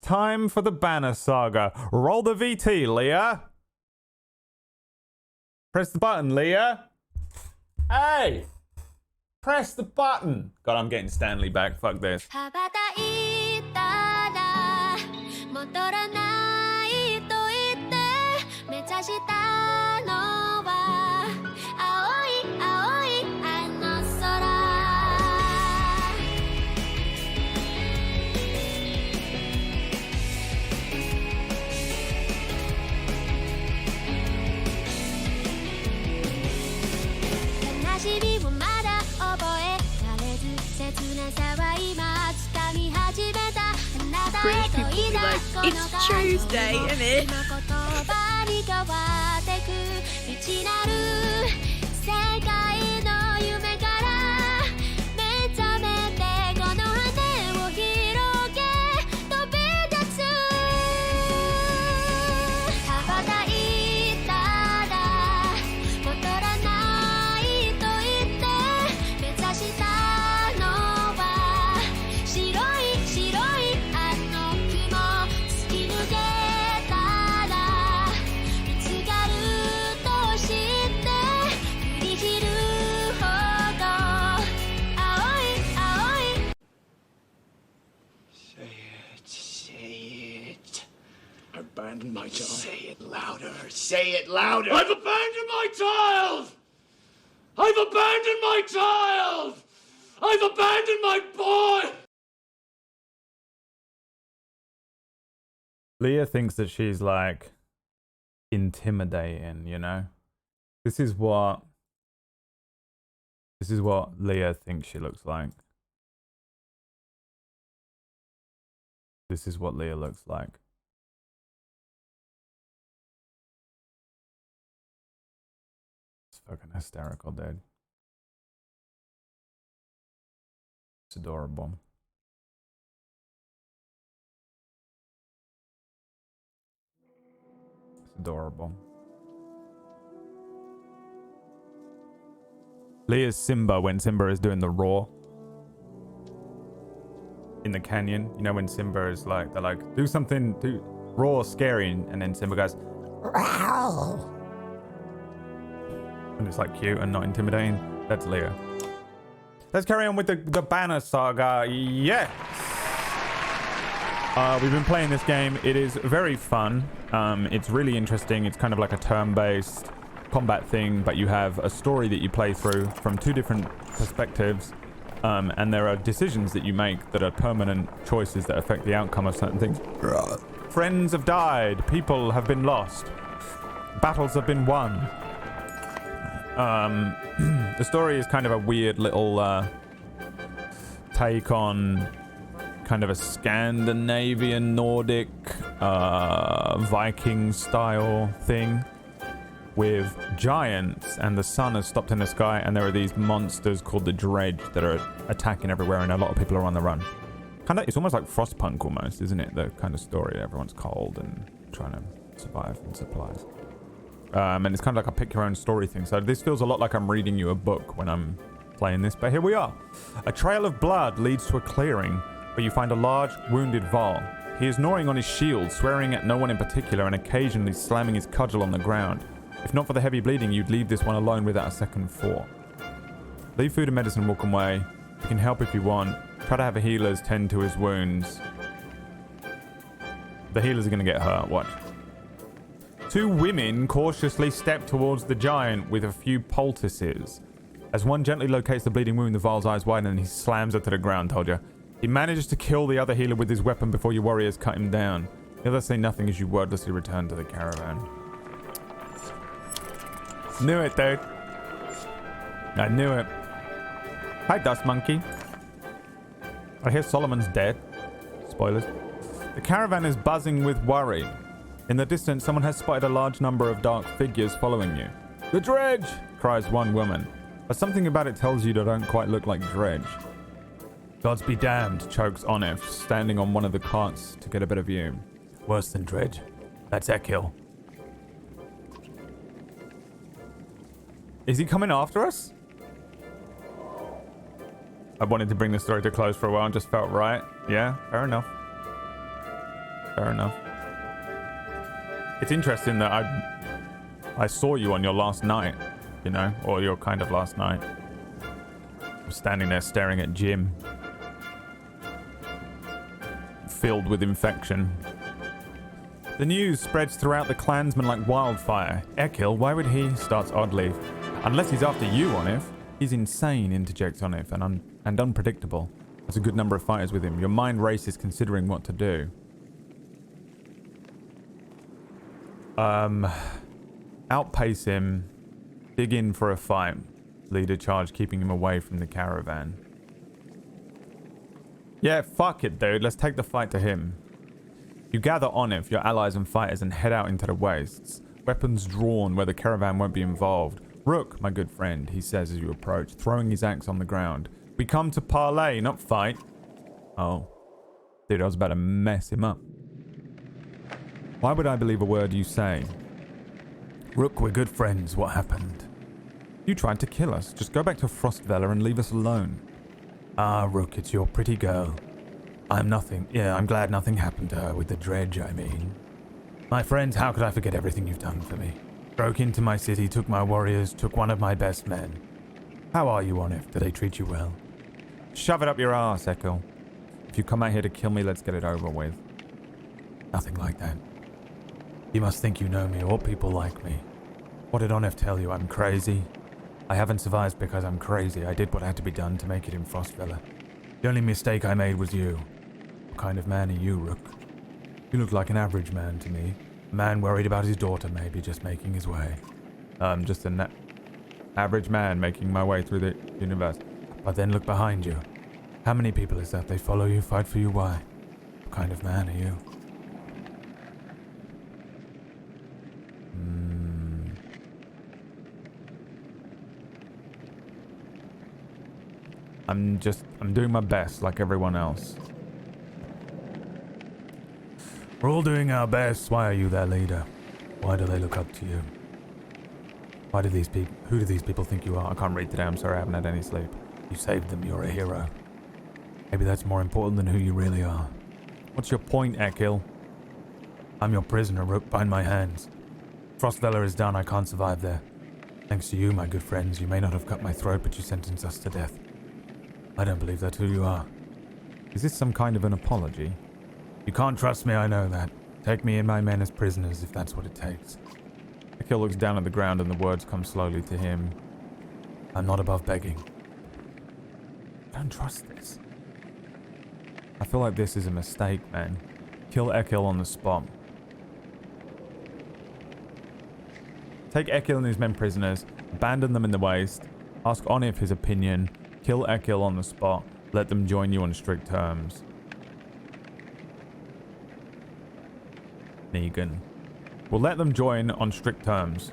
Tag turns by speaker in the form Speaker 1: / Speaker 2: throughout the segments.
Speaker 1: time for the banner saga. Roll the VT, Leah. Press the button, Leah. Hey! Press the button. God, I'm getting Stanley back. Fuck this.
Speaker 2: British people be like, it's Tuesday, isn't it?
Speaker 3: Abandoned my child. Say it louder. Say it louder. I've abandoned my child! I've abandoned my child! I've abandoned my boy!
Speaker 1: Leah thinks that she's like intimidating, you know? This is what Leah thinks she looks like. This is what Leah looks like. It's fucking hysterical, dude. It's adorable. It's adorable. Leah's Simba when Simba is doing the roar in the canyon. You know when Simba is like, they're like, do something, do roar scary, and then Simba goes, "Row." And it's like cute and not intimidating. That's Leah. Let's carry on with the banner saga. Yes. We've been playing this game. It is very fun. It's really interesting. It's kind of like a turn-based combat thing, but you have a story that you play through from two different perspectives. And there are decisions that you make that are permanent choices that affect the outcome of certain things. Friends have died. People have been lost. Battles have been won. The story is kind of a weird little take on kind of a Scandinavian, Nordic, Viking style thing with giants, and the sun has stopped in the sky, and there are these monsters called the Dredge that are attacking everywhere, and a lot of people are on the run. Kind of, it's almost like Frostpunk almost, isn't it? The kind of story. Everyone's cold and trying to survive and supplies. And it's kind of like a pick your own story thing. So this feels a lot like I'm reading you a book when I'm playing this, but here we are. A trail of blood leads to a clearing where you find a large wounded Varl. He is gnawing on his shield, swearing at no one in particular, and occasionally slamming his cudgel on the ground. If not for the heavy bleeding, you'd leave this one alone without a second thought. Leave food and medicine, walk away. You can help if you want. Try to have healers tend to his wounds. The healers are going to get hurt, watch. Two women cautiously step towards the giant with a few poultices. As one gently locates the bleeding wound, the Varl's eyes widen and he slams her to the ground, told you. He manages to kill the other healer with his weapon before your warriors cut him down. The others say nothing as you wordlessly return to the caravan. Knew it, dude. I knew it. Hi, Dust Monkey. I hear Solomon's dead. Spoilers. The caravan is buzzing with worry. In the distance, someone has spotted a large number of dark figures following you. The Dredge! Cries one woman. But something about it tells you they don't quite look like Dredge. Gods be damned, chokes Onif, standing on one of the carts to get a better view. Worse than Dredge. That's Ekil. Is he coming after us? I wanted to bring the story to close for a while and just felt right. Yeah, fair enough. fair enough. It's interesting that I saw you on your last night, you know, or your kind of last night. I'm standing there staring at Jim, filled with infection. The news spreads throughout the clansmen like wildfire. Ekil, why would he? Starts oddly. Unless he's after you, Onif. He's insane, interjects Onif, and unpredictable. There's a good number of fighters with him. Your mind races considering what to do. Outpace him. Dig in for a fight. Lead a charge, keeping him away from the caravan. Yeah, fuck it, dude. Let's take the fight to him. You gather Onif, your allies and fighters, and head out into the wastes. Weapons drawn where the caravan won't be involved. Rook, my good friend, he says as you approach, throwing his axe on the ground. We come to parley, not fight. Oh. Dude, I was about to mess him up. Why would I believe a word you say? Rook, we're good friends. What happened? You tried to kill us. Just go back to Frostveller and leave us alone. Ah, Rook, it's your pretty girl. I'm glad nothing happened to her with the dredge, I mean. My friends, how could I forget everything you've done for me? Broke into my city, took my warriors, took one of my best men. How are you, Onif? Do they treat you well? Shove it up your ass, Ekil. If you come out here to kill me, let's get it over with. Nothing like that. You must think you know me, or people like me. What did Onif tell you? I'm crazy? I haven't survived because I'm crazy. I did what had to be done to make it in Frostveller. The only mistake I made was you. What kind of man are you, Rook? You look like an average man to me. A man worried about his daughter, maybe just making his way. I'm just an average man making my way through the universe. But then look behind you. How many people is that? They follow you, fight for you, why? What kind of man are you? I'm doing my best like everyone else. We're all doing our best. Why are you their leader? Why do they look up to you? Who do these people think you are? I can't read today, I'm sorry, I haven't had any sleep. You saved them, you're a hero. Maybe that's more important than who you really are. What's your point, Ekil? I'm your prisoner, Rook, bind my hands. Frostveller is done, I can't survive there. Thanks to you, my good friends, you may not have cut my throat, but you sentenced us to death. I don't believe that's who you are. Is this some kind of an apology? You can't trust me, I know that. Take me and my men as prisoners if that's what it takes. Ekil looks down at the ground and the words come slowly to him. I'm not above begging. I don't trust this. I feel like this is a mistake, man. Kill Ekil on the spot. Take Ekil and his men prisoners, abandon them in the waste, ask Onif his opinion, kill Ekil on the spot, let them join you on strict terms. Negan. We'll let them join on strict terms.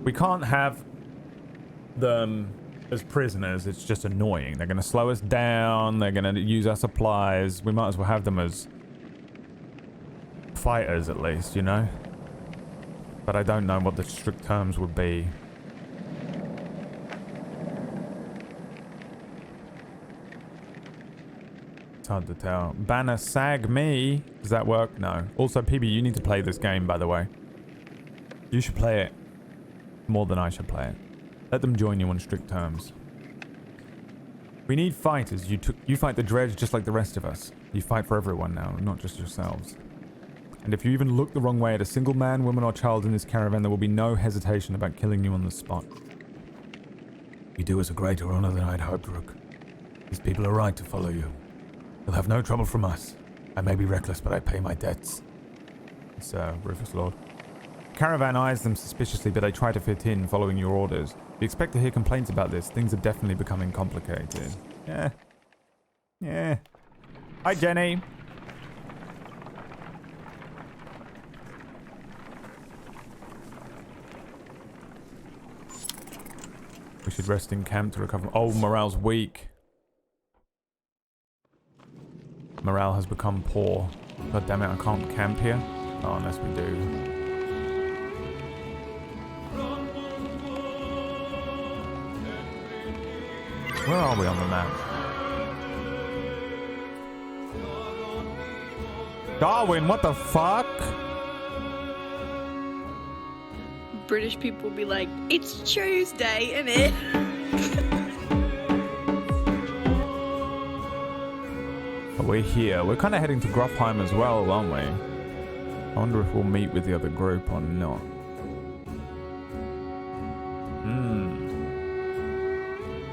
Speaker 1: We can't have them as prisoners, it's just annoying. They're going to slow us down, they're going to use our supplies. We might as well have them as fighters at least, you know? But I don't know what the strict terms would be. It's hard to tell. Banner sag me. Does that work? No. Also, PB, you need to play this game, by the way. You should play it more than I should play it. Let them join you on strict terms. We need fighters. You fight the dredge just like the rest of us. You fight for everyone now, not just yourselves. And if you even look the wrong way at a single man, woman, or child in this caravan, there will be no hesitation about killing you on the spot. You do us a greater honor than I'd hoped, Rook. These people are right to follow you. You'll have no trouble from us. I may be reckless, but I pay my debts. It's Rufus Lord. Caravan eyes them suspiciously, but they try to fit in, following your orders. We expect to hear complaints about this. Things are definitely becoming complicated. Yeah. Hi, Jenny. We should rest in camp to recover. Oh, morale's weak. Morale has become poor. God damn it, I can't camp here. Oh, unless we do. Where are we on the map? Darwin, what the fuck?
Speaker 2: British people be like, it's Tuesday, innit?
Speaker 1: We're here. We're kind of heading to Grofheim as well, aren't we? I wonder if we'll meet with the other group or not.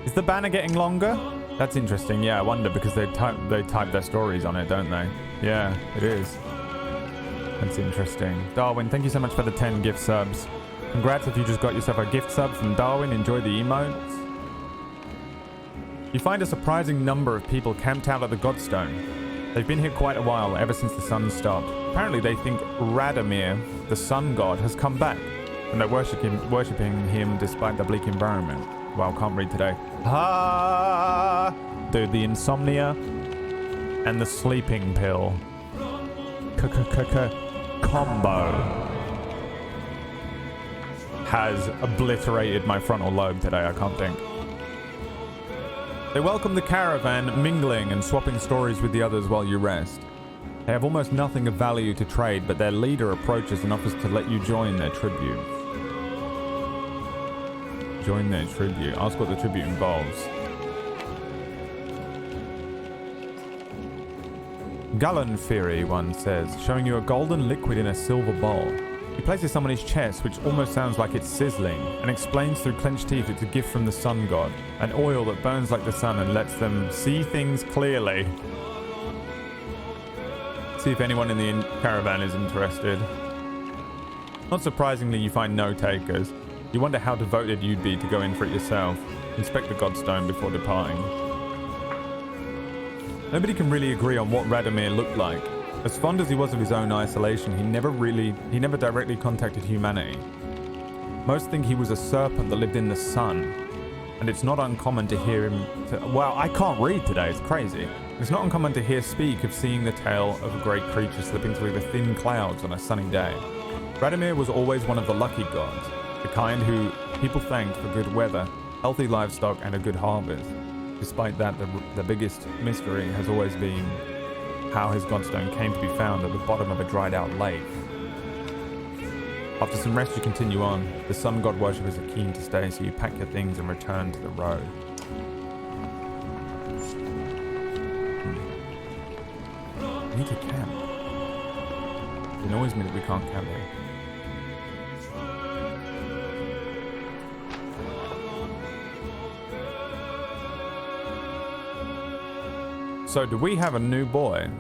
Speaker 1: Is the banner getting longer? That's interesting. Yeah, I wonder because they type their stories on it, don't they? Yeah, it is. That's interesting. Darwin, thank you so much for the 10 gift subs. Congrats if you just got yourself a gift sub from Darwin. Enjoy the emotes. You find a surprising number of people camped out at the Godstone. They've been here quite a while, ever since the sun stopped. Apparently they think Radomir, the sun god, has come back, and they're worshipping him despite the bleak environment. Wow, can't read today. Ah, dude, the insomnia and the sleeping pill combo has obliterated my frontal lobe today. I can't think. They welcome the caravan, mingling and swapping stories with the others while you rest. They have almost nothing of value to trade, but their leader approaches and offers to let you join their tribute. Join their tribute. Ask what the tribute involves. Gallenfury, one says, showing you a golden liquid in a silver bowl. He places some on his chest, which almost sounds like it's sizzling, and explains through clenched teeth it's a gift from the sun god, an oil that burns like the sun and lets them see things clearly. See if anyone in the caravan is interested. Not surprisingly, you find no takers. You wonder how devoted you'd be to go in for it yourself. Inspect the Godstone before departing. Nobody can really agree on what Radomir looked like. As fond as he was of his own isolation, he never directly contacted humanity. Most think he was a serpent that lived in the sun, and it's not uncommon to hear him. Wow, I can't read today. It's crazy. It's not uncommon to hear speak of seeing the tail of a great creature slipping through the thin clouds on a sunny day. Radomir was always one of the lucky gods, the kind who people thanked for good weather, healthy livestock, and a good harvest. Despite that, the biggest mystery has always been how his Godstone came to be found at the bottom of a dried out lake. After some rest, you continue on. The sun god worshippers are keen to stay, so you pack your things and return to the road. We need to camp. It annoys me that we can't camp here. So, do we have a new boy?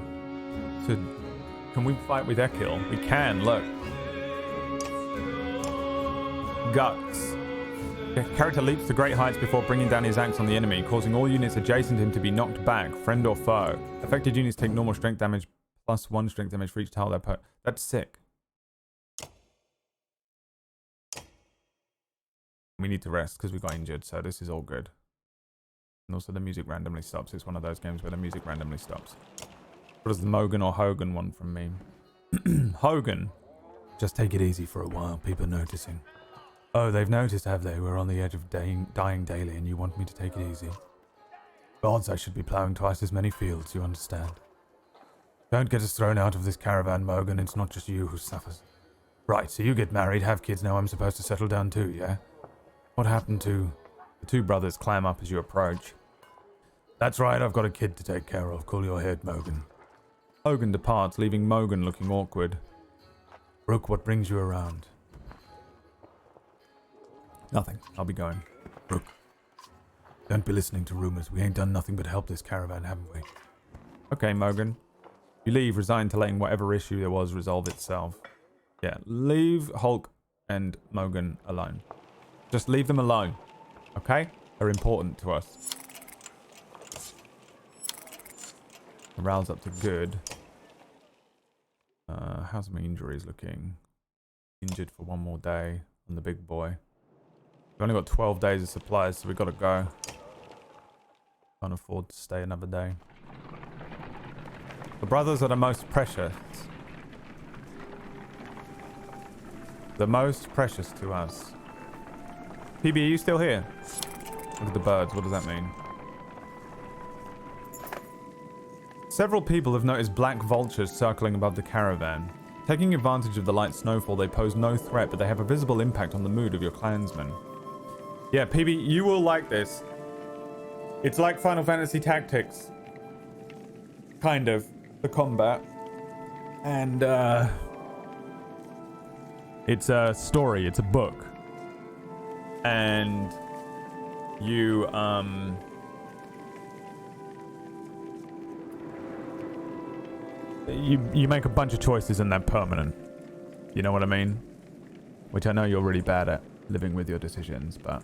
Speaker 1: Can we fight with Ekil? We can, look. Guts. The character leaps to great heights before bringing down his axe on the enemy, causing all units adjacent to him to be knocked back, friend or foe. Affected units take normal strength damage plus 1 strength damage for each tile they put. That's sick. We need to rest because we got injured, so this is all good. And also the music randomly stops. It's one of those games where the music randomly stops. What does the Mogan or Hogan want from me? Hogan. Just take it easy for a while. People are noticing. Oh, they've noticed, have they? We're on the edge of dying daily and you want me to take it easy. Gods, I should be ploughing twice as many fields, you understand. Don't get us thrown out of this caravan, Mogan. It's not just you who suffers. Right, so you get married, have kids, now I'm supposed to settle down too, yeah? What happened to... The two brothers clam up as you approach. That's right, I've got a kid to take care of. Cool your head, Mogan. Hogan departs, leaving Mogan looking awkward. Rook, what brings you around? Nothing. I'll be going. Rook. Don't be listening to rumors. We ain't done nothing but help this caravan, haven't we? Okay, Mogan. You leave, resigned to letting whatever issue there was resolve itself. Yeah, leave Hulk and Mogan alone. Just leave them alone. Okay? They're important to us. Morale's up to good. How's my injuries looking? Injured for 1 more day on the big boy. We've only got 12 days of supplies, so we've got to go. Can't afford to stay another day. The brothers are the most precious. The most precious to us. PB, are you still here? Look at the birds. What does that mean? Several people have noticed black vultures circling above the caravan. Taking advantage of the light snowfall, they pose no threat, but they have a visible impact on the mood of your clansmen. Yeah, PB, you will like this. It's like Final Fantasy Tactics. Kind of. The combat. And, it's a story. It's a book. And you, You make a bunch of choices and they're permanent. You know what I mean? Which I know you're really bad at, living with your decisions, but...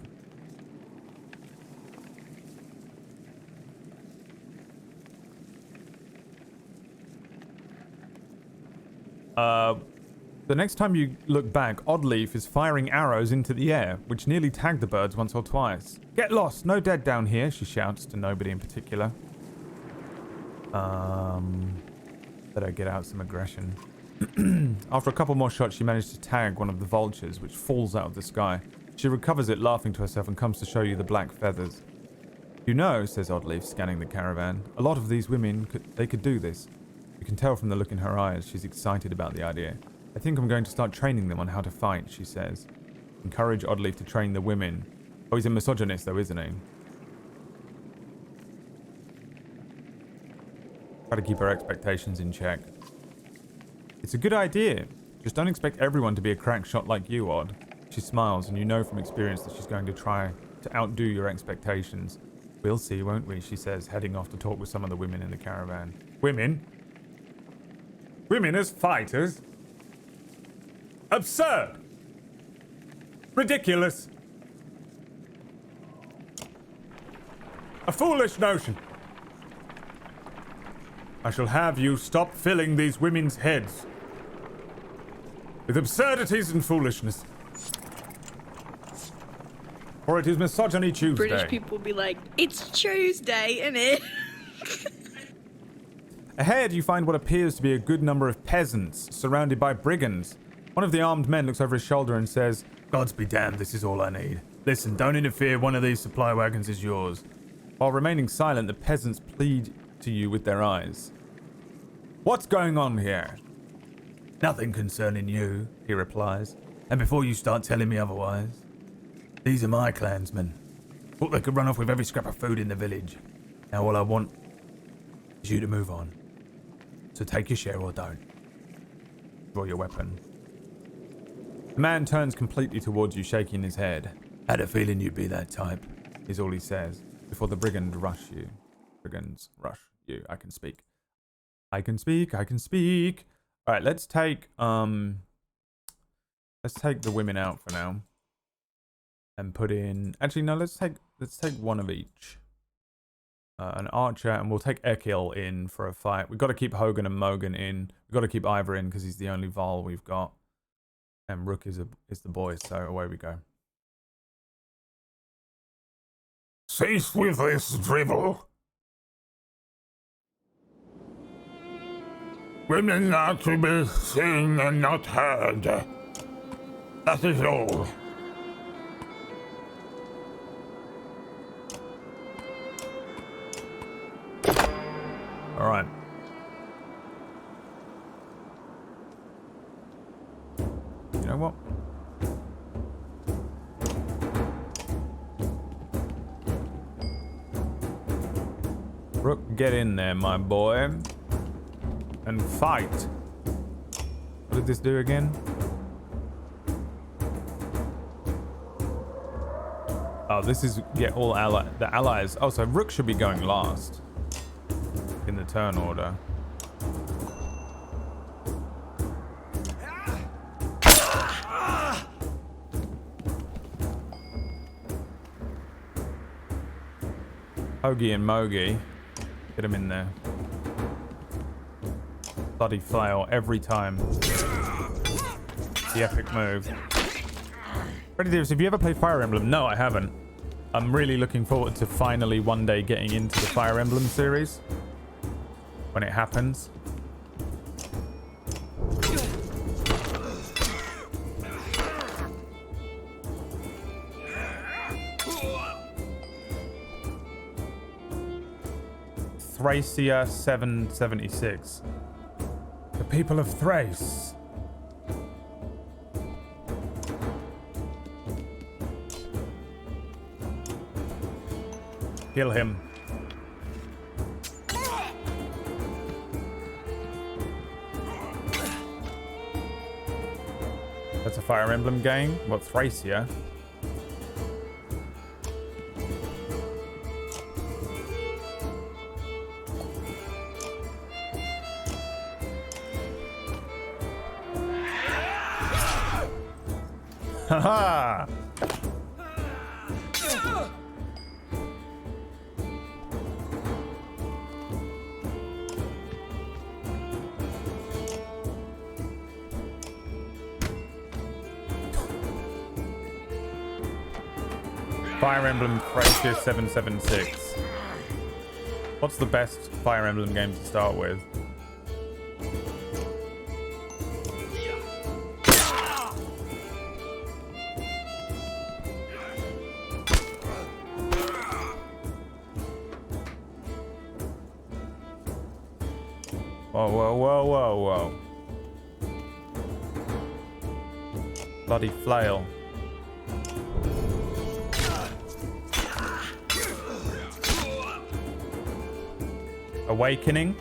Speaker 1: The next time you look back, Oddleaf is firing arrows into the air, which nearly tagged the birds once or twice. Get lost! No dead down here, she shouts to nobody in particular. Better get out some aggression. After a couple more shots, she managed to tag one of the vultures, which falls out of the sky. She recovers it, laughing to herself, and comes to show you the black feathers. You know, says Oddleaf, scanning the caravan, a lot of these women, could do this. You can tell from the look in her eyes, she's excited about the idea. I think I'm going to start training them on how to fight, she says. Encourage Oddleaf to train the women. Oh, he's a misogynist though, isn't he? Try to keep her expectations in check. It's a good idea. Just don't expect everyone to be a crack shot like you, Odd. She smiles, and you know from experience that she's going to try to outdo your expectations. We'll see, won't we? She says, heading off to talk with some of the women in the caravan. Women? Women as fighters? Absurd! Ridiculous! A foolish notion. I shall have you stop filling these women's heads with absurdities and foolishness. Or it is Misogyny Tuesday.
Speaker 2: British people be like, it's Tuesday, innit?
Speaker 1: Ahead, you find what appears to be a good number of peasants surrounded by brigands. One of the armed men looks over his shoulder and says, Gods be damned, this is all I need. Listen, don't interfere, one of these supply wagons is yours. While remaining silent, the peasants plead to you with their eyes. What's going on here? Nothing concerning you, he replies. And before you start telling me otherwise, these are my clansmen. Thought they could run off with every scrap of food in the village. Now all I want is you to move on. So take your share or don't. Draw your weapon. The man turns completely towards you, shaking his head. Had a feeling you'd be that type, is all he says, before the brigands rush you. Brigands rush you. I can speak. I can speak. I can speak. All right, let's take the women out for now. And put in... Actually, no, let's take one of each. An archer, and we'll take Ekil in for a fight. We've got to keep Hogan and Mogan in. We've got to keep Ivor in because he's the only Vol we've got. And Rook is the boy, so away we go.
Speaker 4: Cease with this drivel. Women are to be seen and not heard. That is all.
Speaker 1: All right. You know what? Rook, get in there, my boy. And fight. What did this do again? Oh, this is get all the allies. Oh, so Rook should be going last in the turn order. Hoagie and Mogi. Get him in there. Bloody flail every time. The epic move. Ready, Davis, have you ever played Fire Emblem? No, I haven't. I'm really looking forward to finally one day getting into the Fire Emblem series. When it happens. Thracia 776. The people of Thrace. Kill him. That's a Fire Emblem game. What, Thracia? Haha! Fire Emblem Thracia 776. What's the best Fire Emblem game to start with? Whoa, whoa, whoa, whoa, whoa. Bloody flail. Awakening.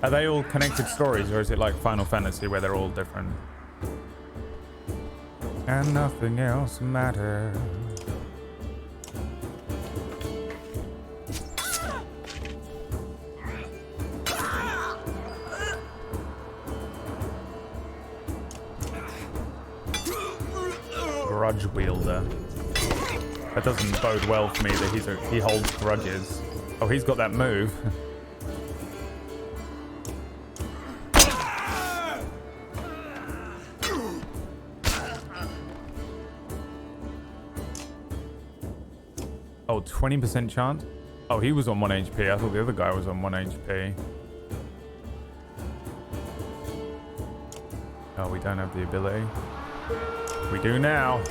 Speaker 1: Are they all connected stories, or is it like Final Fantasy where they're all different? And nothing else matters. Grudge wielder. That doesn't bode well for me that he holds grudges. Oh, he's got that move. Oh, 20% chance? Oh, he was on 1 HP. I thought the other guy was on 1 HP. Oh, we don't have the ability. We do now.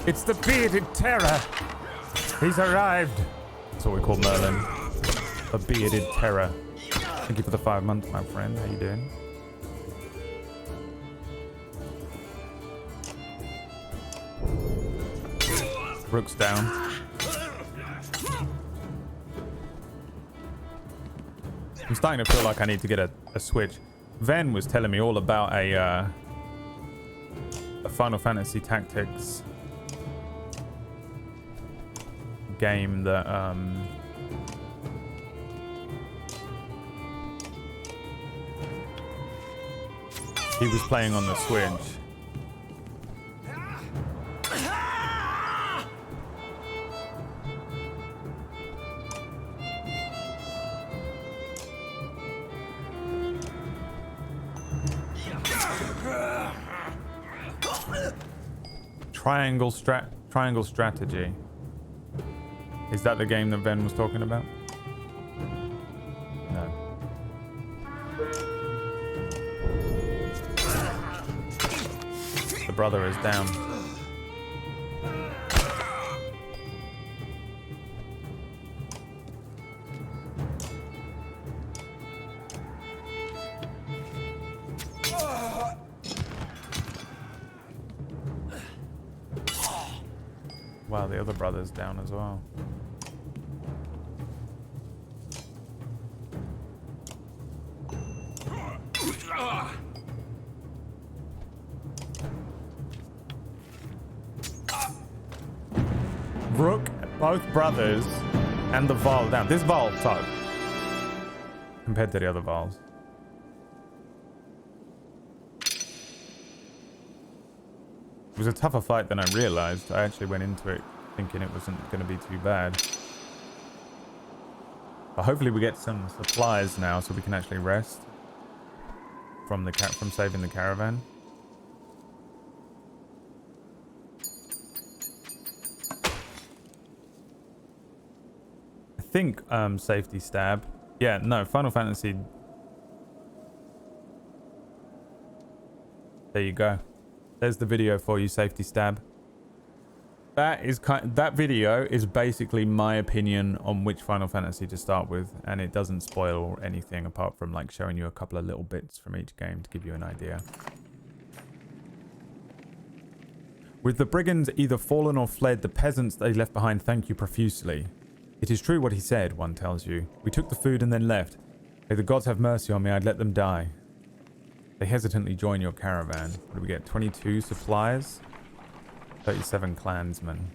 Speaker 1: It's the bearded terror. He's arrived. That's what we call Merlin. A bearded terror. Thank you for the 5 months, my friend. How you doing? Rook's down. I'm starting to feel like I need to get a switch. Ven was telling me all about a Final Fantasy Tactics game that he was playing on the Switch. Triangle strategy. Is that the game that Ben was talking about? No. The brother is down. Wow, the other brother's down as well. Rook, both brothers, and the Val down. This Val tough compared to the other Vals. It was a tougher fight than I realized. I actually went into it thinking it wasn't going to be too bad. But hopefully we get some supplies now so we can actually rest from saving the caravan. think safety stab. Yeah, no, Final Fantasy. There you go. There's the video for you, safety stab. That video is basically my opinion on which Final Fantasy to start with, and it doesn't spoil anything apart from like showing you a couple of little bits from each game to give you an idea. With the brigands either fallen or fled, the peasants they left behind thank you profusely. It is true what he said, one tells you. We took the food and then left. May the gods have mercy on me, I'd let them die. They hesitantly join your caravan. What do we get? 22 supplies? 37 clansmen.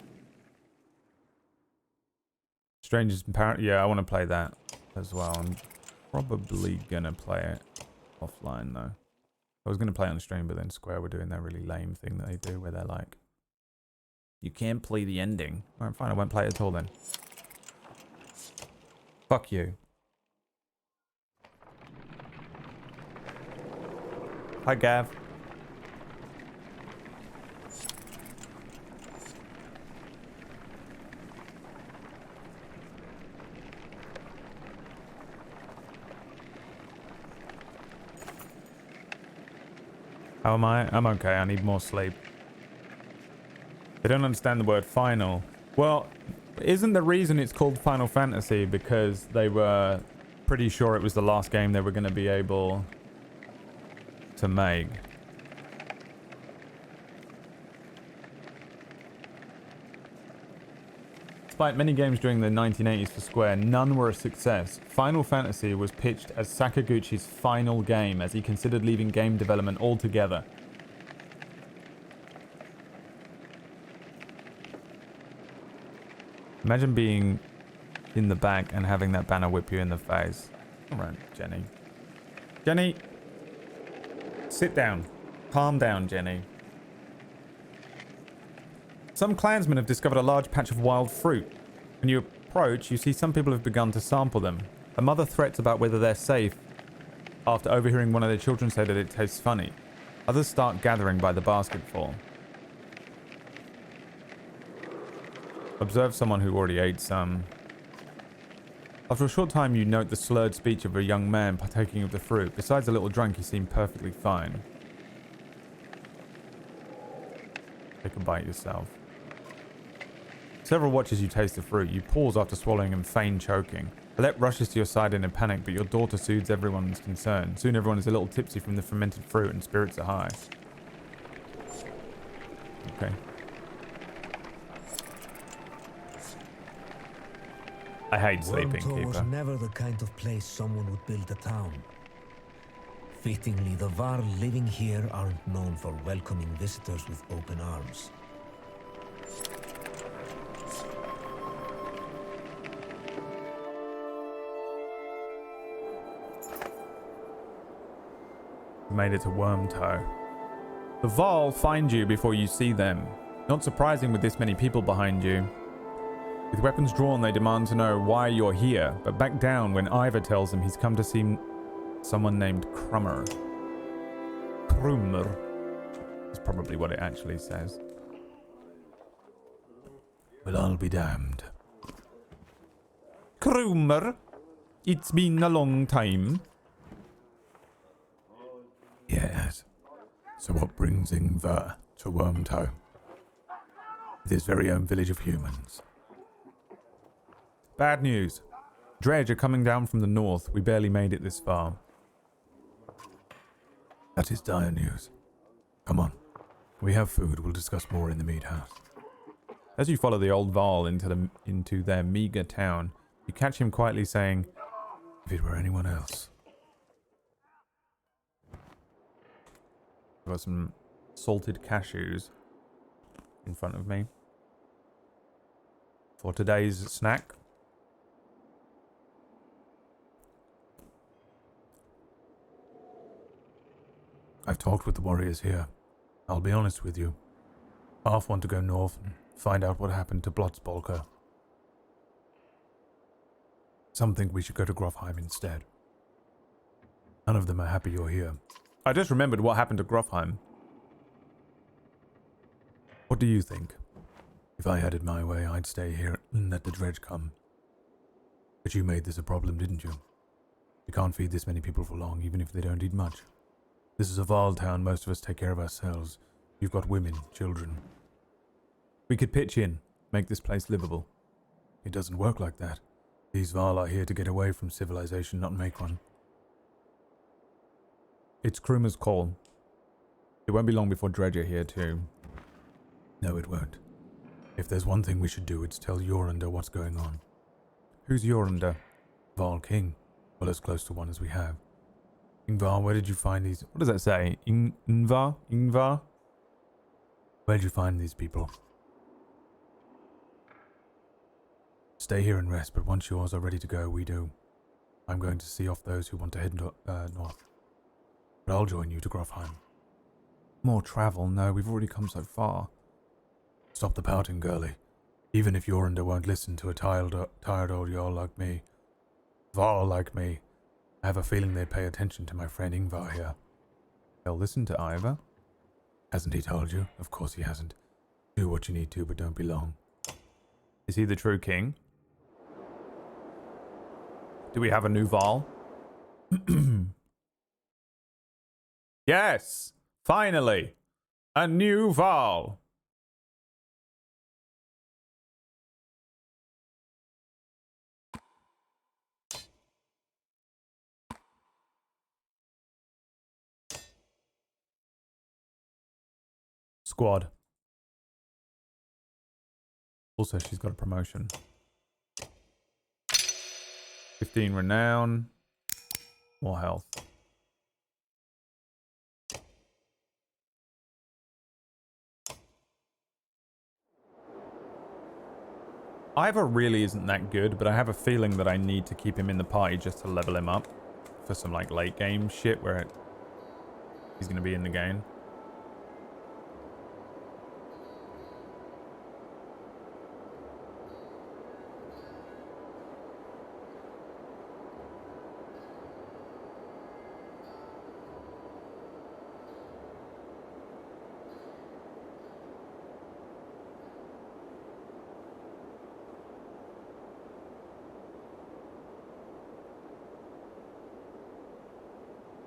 Speaker 1: Strangers in Paradise. Yeah, I want to play that as well. I'm probably going to play it offline though. I was going to play it on stream, but then Square were doing their really lame thing that they do where they're like, you can't play the ending. Alright, fine, I won't play it at all then. Fuck you. Hi, Gav. How am I? I'm okay. I need more sleep. They don't understand the word final. Well, isn't the reason it's called Final Fantasy because they were pretty sure it was the last game they were going to be able to make? Despite many games during the 1980s for Square, none were a success. Final Fantasy was pitched as Sakaguchi's final game as he considered leaving game development altogether. Imagine being in the back and having that banner whip you in the face. Alright, Jenny. Jenny! Sit down. Calm down, Jenny. Some clansmen have discovered a large patch of wild fruit. When you approach, you see some people have begun to sample them. A mother threats about whether they're safe after overhearing one of their children say that it tastes funny. Others start gathering by the basketful. Observe someone who already ate some. After a short time, you note the slurred speech of a young man partaking of the fruit. Besides a little drunk, he seemed perfectly fine. Take a bite yourself. Several watch as you taste the fruit. You pause after swallowing and feign choking. Alette rushes to your side in a panic, but your daughter soothes everyone's concern. Soon everyone is a little tipsy from the fermented fruit and spirits are high. Okay. I hate sleeping,
Speaker 5: Wormtour was
Speaker 1: Keeper.
Speaker 5: never the kind of place someone would build a town. Fittingly, the Varl living here aren't known for welcoming visitors with open arms.
Speaker 1: You made it to Wormtour. The Varl find you before you see them. Not surprising with this many people behind you. With weapons drawn, they demand to know why you're here, but back down when Ivor tells them he's come to see someone named Krummer. Krummer is probably what it actually says. Well, I'll be damned. Krummer, it's been a long time. Yes. So what brings Ingvar to Wormtour? This very own village of humans. Bad news. Dredge are coming down from the north. We barely made it this far. That is dire news. Come on. We have food. We'll discuss more in the meat house. As you follow the old Varl into their meager town, you catch him quietly saying, "If it were anyone else." I've got some salted cashews in front of me for today's snack. I've talked with the warriors here. I'll be honest with you. Half want to go north and find out what happened to Blotzbolker. Some think we should go to Grofheim instead. None of them are happy you're here. I just remembered what happened to Grofheim. What do you think? If I had it my way, I'd stay here and let the dredge come.
Speaker 6: But you made this a problem, didn't you? We can't feed this many people for long, even if they don't eat much. This is a Val town. Most of us take care of ourselves. You've got women, children.
Speaker 1: We could pitch in, make this place livable.
Speaker 6: It doesn't work like that. These Val are here to get away from civilization, not make one.
Speaker 1: It's Kruma's call. It won't be long before Dredge are here too.
Speaker 6: No, it won't. If there's one thing we should do, it's tell Yorunda what's going on.
Speaker 1: Who's Yorunda?
Speaker 6: Val King. Well, as close to one as we have. Ingvar, where did you find these...
Speaker 1: What does that say? Ingvar? Ingvar?
Speaker 6: Where did you find these people? Stay here and rest, but once yours are ready to go, we do. I'm going to see off those who want to head north. But I'll join you to Grofheim.
Speaker 1: More travel? No, we've already come so far.
Speaker 6: Stop the pouting, girlie. Even if Yorunda won't listen to a tired old Jarl like me, Val like me, I have a feeling they'd pay attention to my friend Ingvar here.
Speaker 1: They'll listen to Ivar?
Speaker 6: Hasn't he told you? Of course he hasn't. Do what you need to, but don't be long.
Speaker 1: Is he the true king? Do we have a new Val? Yes! Finally! A new Val! Squad. Also, she's got a promotion. 15 renown. More health. Ivor really isn't that good, but I have a feeling that I need to keep him in the party just to level him up for some like late game shit where he's going to be in the game.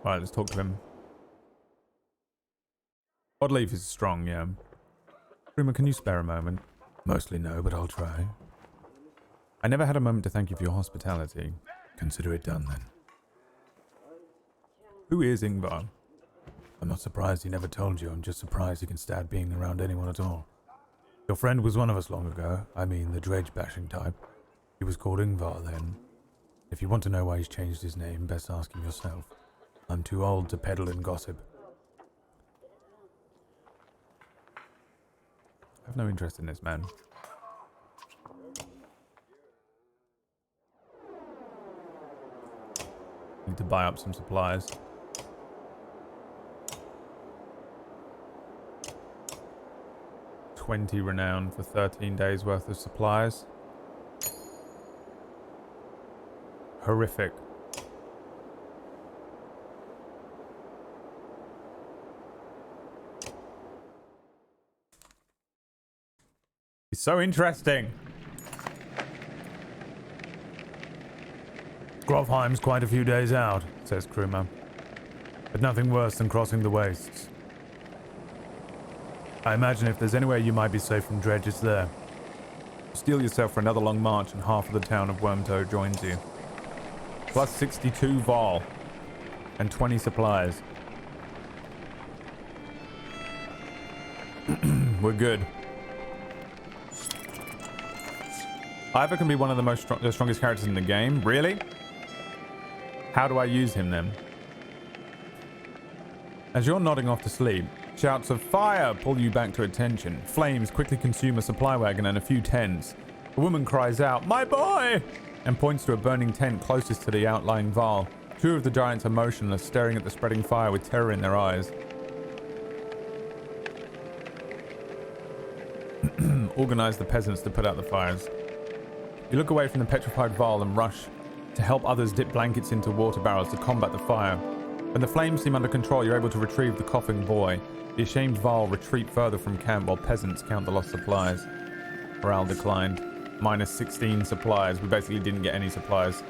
Speaker 1: Right, let's talk to him. Oddleaf is strong, yeah. Kruma, can you spare a moment?
Speaker 6: Mostly no, but I'll try.
Speaker 1: I never had a moment to thank you for your hospitality.
Speaker 6: Consider it done, then.
Speaker 1: Who is Ingvar?
Speaker 6: I'm not surprised he never told you. I'm just surprised he can stand being around anyone at all. Your friend was one of us long ago. I mean, the dredge-bashing type. He was called Ingvar then. If you want to know why he's changed his name, best ask him yourself. I'm too old to peddle and gossip.
Speaker 1: I have no interest in this man. Need to buy up some supplies. $20 renown for 13 days worth of supplies. Horrific. It's so interesting.
Speaker 6: Grofheim's quite a few days out, says Kruma. But nothing worse than crossing the wastes. I imagine if there's anywhere you might be safe from dredge, it's there.
Speaker 1: Steel yourself for another long march and half of the town of Wormtoe joins you. Plus 62 Val and 20 supplies. We're good. Ivor can be one of the strongest characters in the game. Really? How do I use him then? As you're nodding off to sleep, shouts of fire pull you back to attention. Flames quickly consume a supply wagon and a few tents. A woman cries out, "My boy!" and points to a burning tent closest to the outlying Val. Two of the giants are motionless, staring at the spreading fire with terror in their eyes. Organize the peasants to put out the fires. You look away from the petrified Val and rush to help others dip blankets into water barrels to combat the fire. When the flames seem under control, you're able to retrieve the coughing boy. The ashamed Val retreat further from camp while peasants count the lost supplies. Morale declined. minus 16 supplies. We basically didn't get any supplies.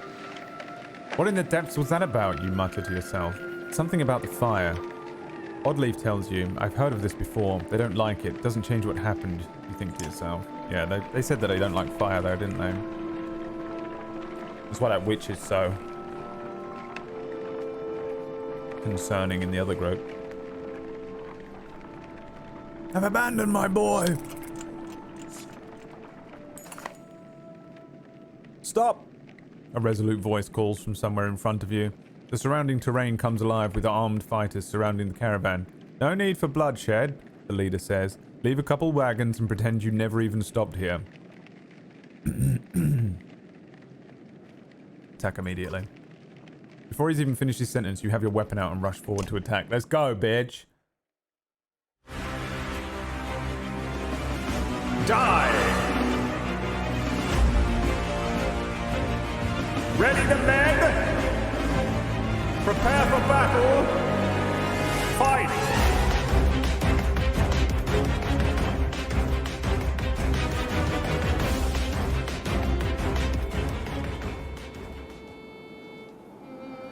Speaker 1: What in the depths was that about, you mutter to yourself. Something about the fire. Oddleaf tells you, I've heard of this before. They don't like it. Doesn't change what happened, you think to yourself. Yeah, they said that they don't like fire though, didn't they? That's why that witch is so concerning in the other group.
Speaker 6: I've abandoned my boy.
Speaker 1: Stop! A resolute voice calls from somewhere in front of you. The surrounding terrain comes alive with armed fighters surrounding the caravan. No need for bloodshed, the leader says. Leave a couple wagons and pretend you never even stopped here. Attack immediately. Before he's even finished his sentence, you have your weapon out and rush forward to attack. Let's go, bitch! Die! Ready to men? Prepare for battle! Fight!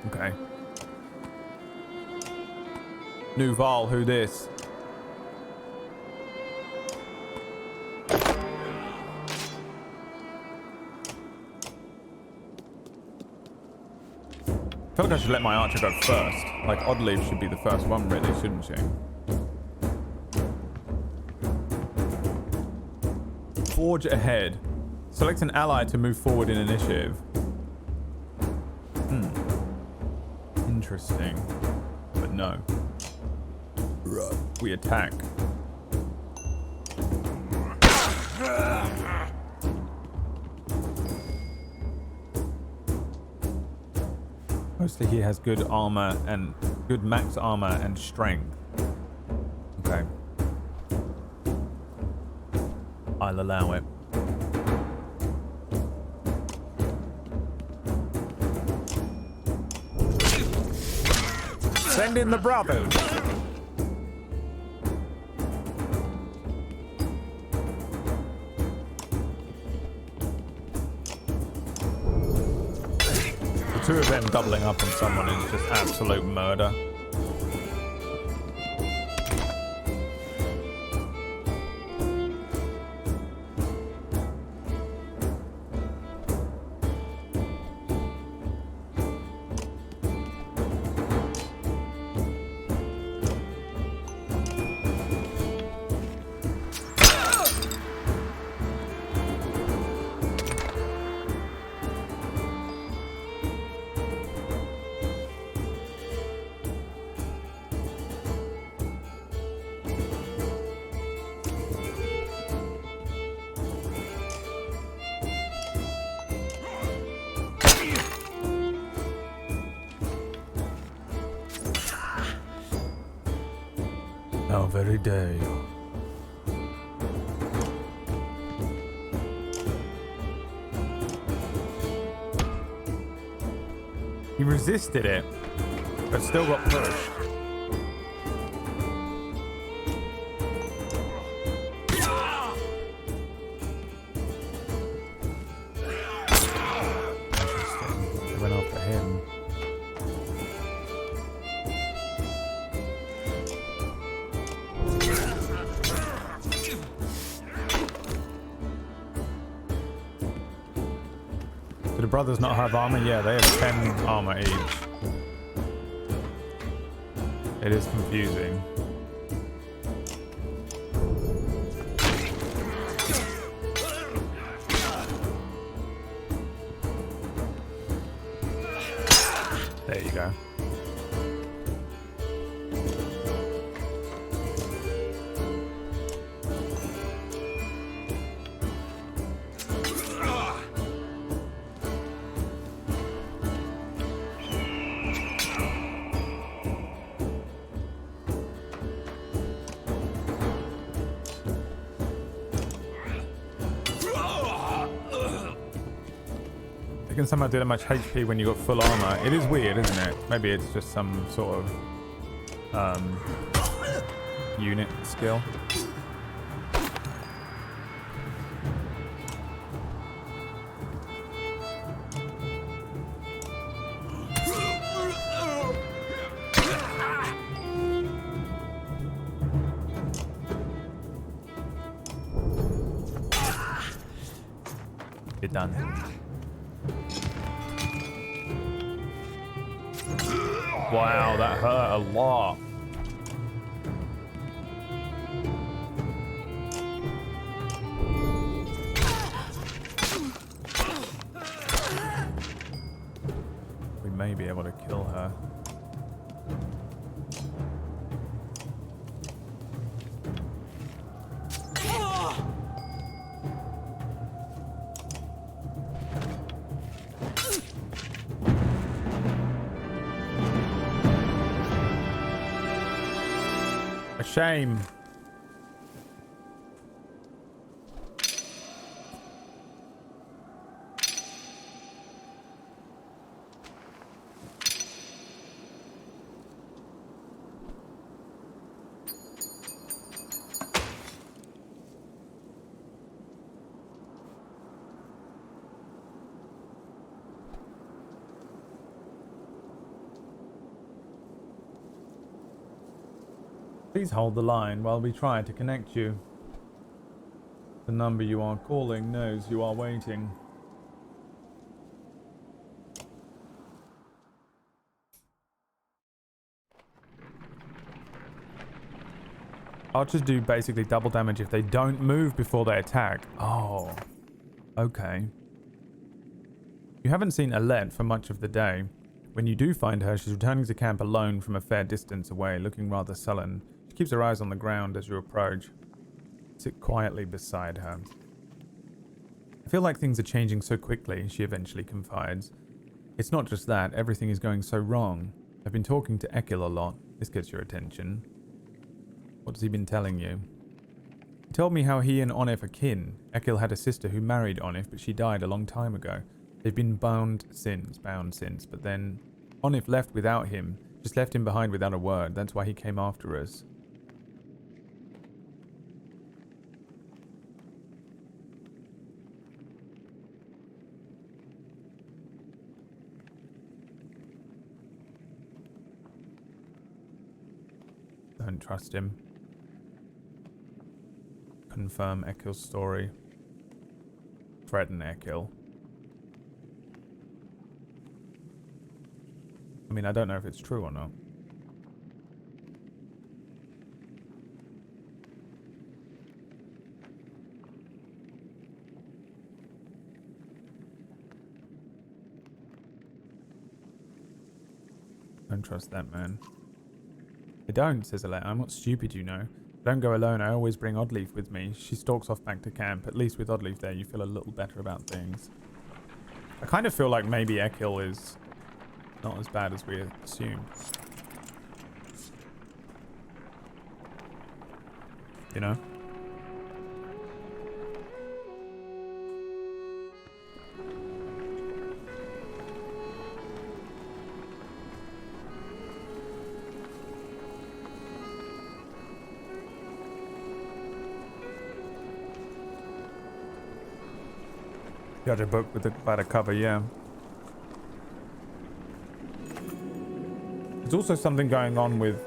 Speaker 1: Okay. Nuval, who this? I feel like I should let my archer go first. Like, Oddleaf should be the first one, really, shouldn't she? Forge ahead. Select an ally to move forward in initiative. Interesting. But no. We attack. Mostly he has good armor and good max armor and strength. Okay. I'll allow it. Send in the Bravos. Two of them doubling up on someone is just absolute murder.
Speaker 6: How very dare you.
Speaker 1: He resisted it, but still got pushed. Interesting. They went after him. Do the brothers not have armor? Yeah, they have 10 armor each. It is confusing. There you go. You can somehow do that much HP when you got full armor. It is weird, isn't it? Maybe it's just some sort of unit skill. done. Wow, that hurt a lot. We may be able to kill her. A shame. Please hold the line while we try to connect you. The number you are calling knows you are waiting. Archers do basically double damage if they don't move before they attack. Oh, okay. You haven't seen Alette for much of the day. When you do find her, she's returning to camp alone from a fair distance away, looking rather sullen. She keeps her eyes on the ground as you approach. Sit quietly beside her. I feel like things are changing so quickly, she eventually confides. It's not just that, everything is going so wrong. I've been talking to Ekil a lot. This gets your attention. What's he been telling you? He told me how he and Onif are kin. Ekil had a sister who married Onif, but she died a long time ago. They've been bound since, but then Onif left without him. Just left him behind without a word. That's why he came after us. Don't trust him. Confirm Ekil's story. Threaten Ekil. I mean, I don't know if it's true or not. Don't trust that man. I don't, says Alette. I'm not stupid, you know. I don't go alone. I always bring Oddleaf with me. She stalks off back to camp. At least with Oddleaf there, you feel a little better about things. I kind of feel like maybe Ekil is not as bad as we assumed. You know? Got a book with about a cover, yeah. There's also something going on with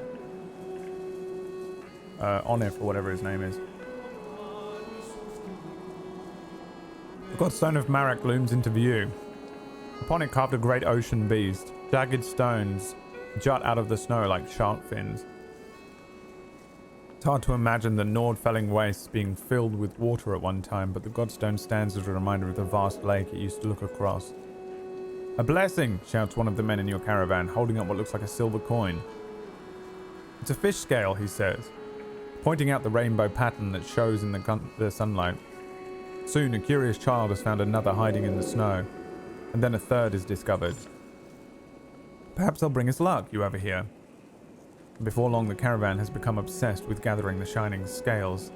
Speaker 1: Onif, or whatever his name is. The godstone of Marek looms into view. Upon it carved a great ocean beast. Jagged stones jut out of the snow like shark fins. It's hard to imagine the Nordfelling wastes being filled with water at one time, but the godstone stands as a reminder of the vast lake it used to look across. A blessing, shouts one of the men in your caravan, holding up what looks like a silver coin. It's a fish scale, he says, pointing out the rainbow pattern that shows in the sunlight. Soon, a curious child has found another hiding in the snow, and then a third is discovered. Perhaps they'll bring us luck, you overhear. Before long, the caravan has become obsessed with gathering the shining scales.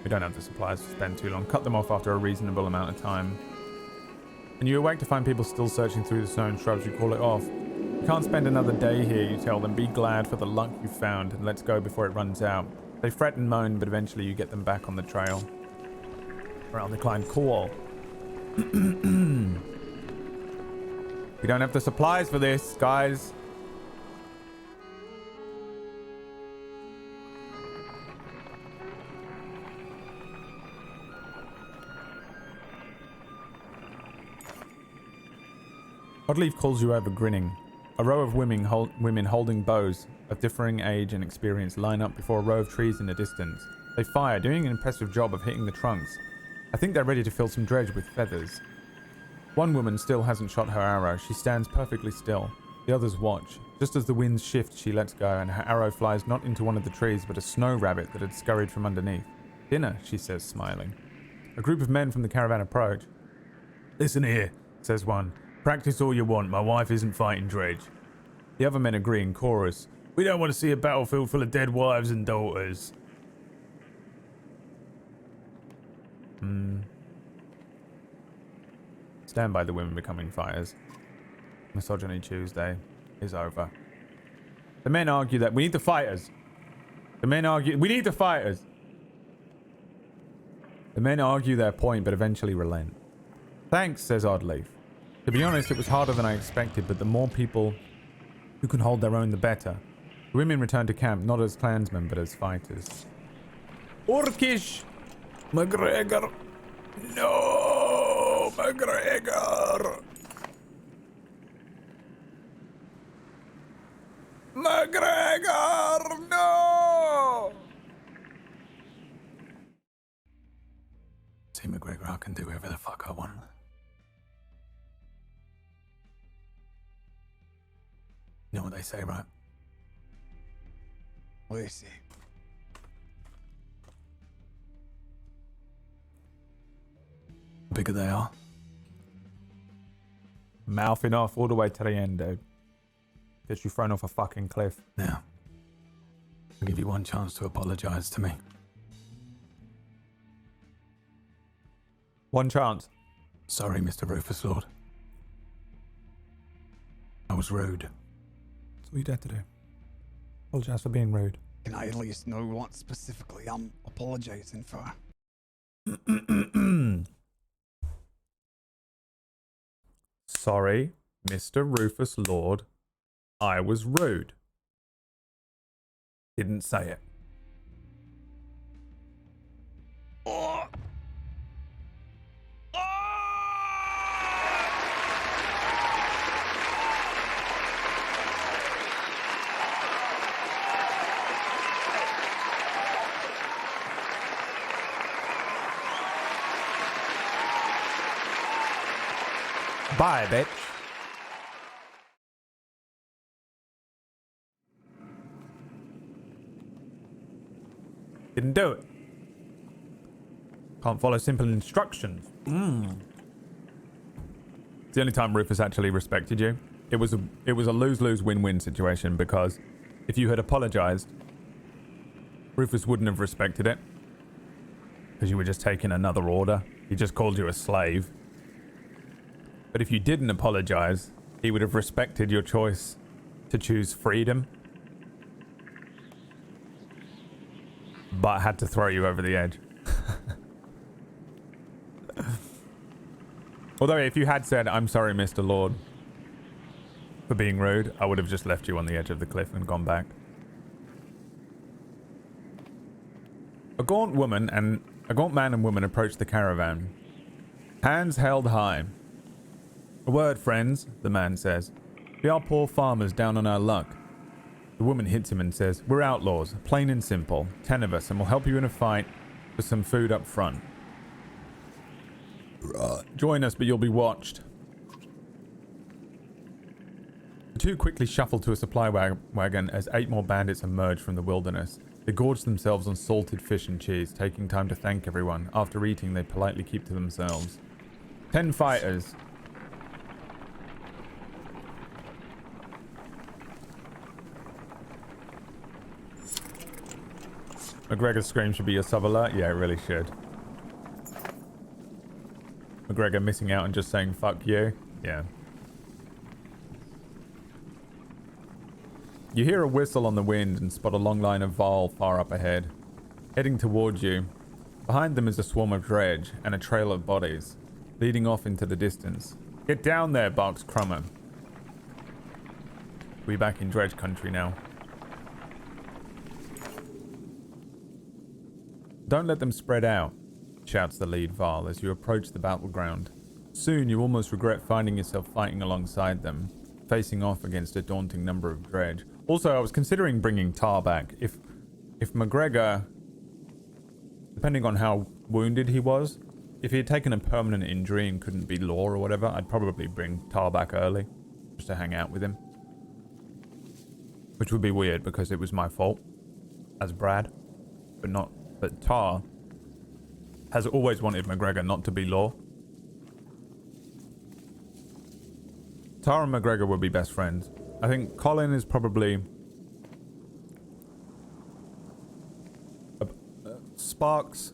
Speaker 1: We don't have the supplies to spend too long. Cut them off after a reasonable amount of time. And you awake to find people still searching through the snow and shrubs. You call it off. You can't spend another day here, you tell them. Be glad for the luck you found, and let's go before it runs out. They fret and moan, but eventually you get them back on the trail. Around the climb. Cool. We don't have the supplies for this, guys. Oddleaf calls you over, grinning. A row of women holding bows of differing age and experience line up before a row of trees in the distance. They fire, doing an impressive job of hitting the trunks. I think they're ready to fill some dredge with feathers. One woman still hasn't shot her arrow. She stands perfectly still. The others watch. Just as the winds shift, she lets go, and her arrow flies not into one of the trees, but a snow rabbit that had scurried from underneath. Dinner, she says, smiling. A group of men from the caravan approach.
Speaker 6: Listen here, says one. Practice all you want. My wife isn't fighting dredge.
Speaker 1: The other men agree in chorus.
Speaker 6: We don't want to see a battlefield full of dead wives and daughters.
Speaker 1: Stand by the women becoming fighters. Misogyny Tuesday is over. The men argue that we need the fighters. The men argue we need the fighters. The men argue their point, but eventually relent. Thanks, says Oddleaf. To be honest, it was harder than I expected, but the more people who can hold their own, the better. The women return to camp, not as clansmen, but as fighters. Orcish!
Speaker 6: McGregor! No! McGregor! McGregor! No! See, McGregor, I can do whatever the fuck I want. You know what they say, right?
Speaker 7: What do they say?
Speaker 6: The bigger they are.
Speaker 1: Mouthing off all the way to the end, dude. Gets you thrown off a fucking cliff.
Speaker 6: Now, I'll give you one chance to apologize to me.
Speaker 1: One chance.
Speaker 6: Sorry, Mr. Rufus Lord. I was rude.
Speaker 1: That's what you dare to do. Apologize for being rude.
Speaker 7: Can I at least know what specifically I'm apologizing for?
Speaker 1: Sorry, Mr. Rufus Lord. I was rude. Didn't say it.
Speaker 7: Oh.
Speaker 1: Bye, bitch. Didn't do it. Can't follow simple instructions. It's the only time Rufus actually respected you. It was a lose-lose win-win situation, because if you had apologized, Rufus wouldn't have respected it, because you were just taking another order. He just called you a slave. But if you didn't apologize, he would have respected your choice to choose freedom, but had to throw you over the edge. Although if you had said, I'm sorry, Mr. Lord, for being rude, I would have just left you on the edge of the cliff and gone back. A gaunt man and woman approached the caravan, hands held high. A word, friends, the man says. We are poor farmers down on our luck. The woman hits him and says, we're outlaws, plain and simple, 10 of us, and we'll help you in a fight for some food up front. Join us, but you'll be watched. The two quickly shuffle to a supply wagon as 8 more bandits emerge from the wilderness. They gorge themselves on salted fish and cheese, taking time to thank everyone. After eating, they politely keep to themselves. 10 fighters. McGregor's scream should be your sub-alert? Yeah, it really should. McGregor missing out and just saying fuck you? Yeah. You hear a whistle on the wind and spot a long line of Val far up ahead, heading towards you. Behind them is a swarm of dredge and a trail of bodies, leading off into the distance. Get down there, barks Crummer. We're back in dredge country now. Don't let them spread out, shouts the lead Val as you approach the battleground. Soon you almost regret finding yourself fighting alongside them, facing off against a daunting number of dredge. Also, I was considering bringing Tar back. If McGregor, depending on how wounded he was, if he had taken a permanent injury and couldn't be law or whatever, I'd probably bring Tar back early just to hang out with him. Which would be weird because it was my fault as Brad, but Tar has always wanted McGregor not to be law. Tar and McGregor would be best friends. I think Colin is probably Sparks,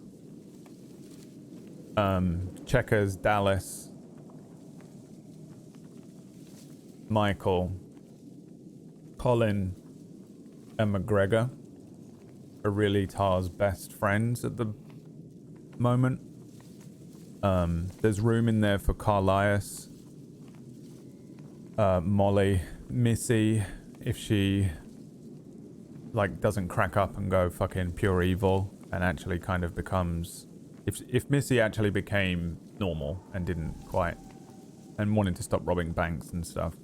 Speaker 1: Checkers, Dallas, Michael, Colin, and McGregor are really Tar's best friends at the moment. There's room in there for Carlias, Molly, Missy, if she like doesn't crack up and go fucking pure evil and actually kind of becomes, if Missy actually became normal and didn't quite, and wanted to stop robbing banks and stuff.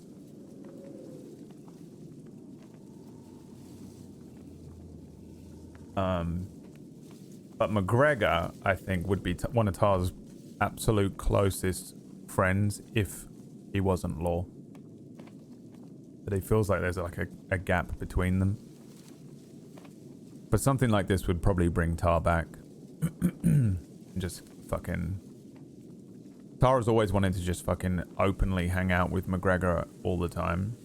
Speaker 1: But McGregor, I think, would be one of Tar's absolute closest friends if he wasn't law. But he feels like there's like a gap between them. But something like this would probably bring Tar back. And just fucking... Tar has always wanted to just fucking openly hang out with McGregor all the time.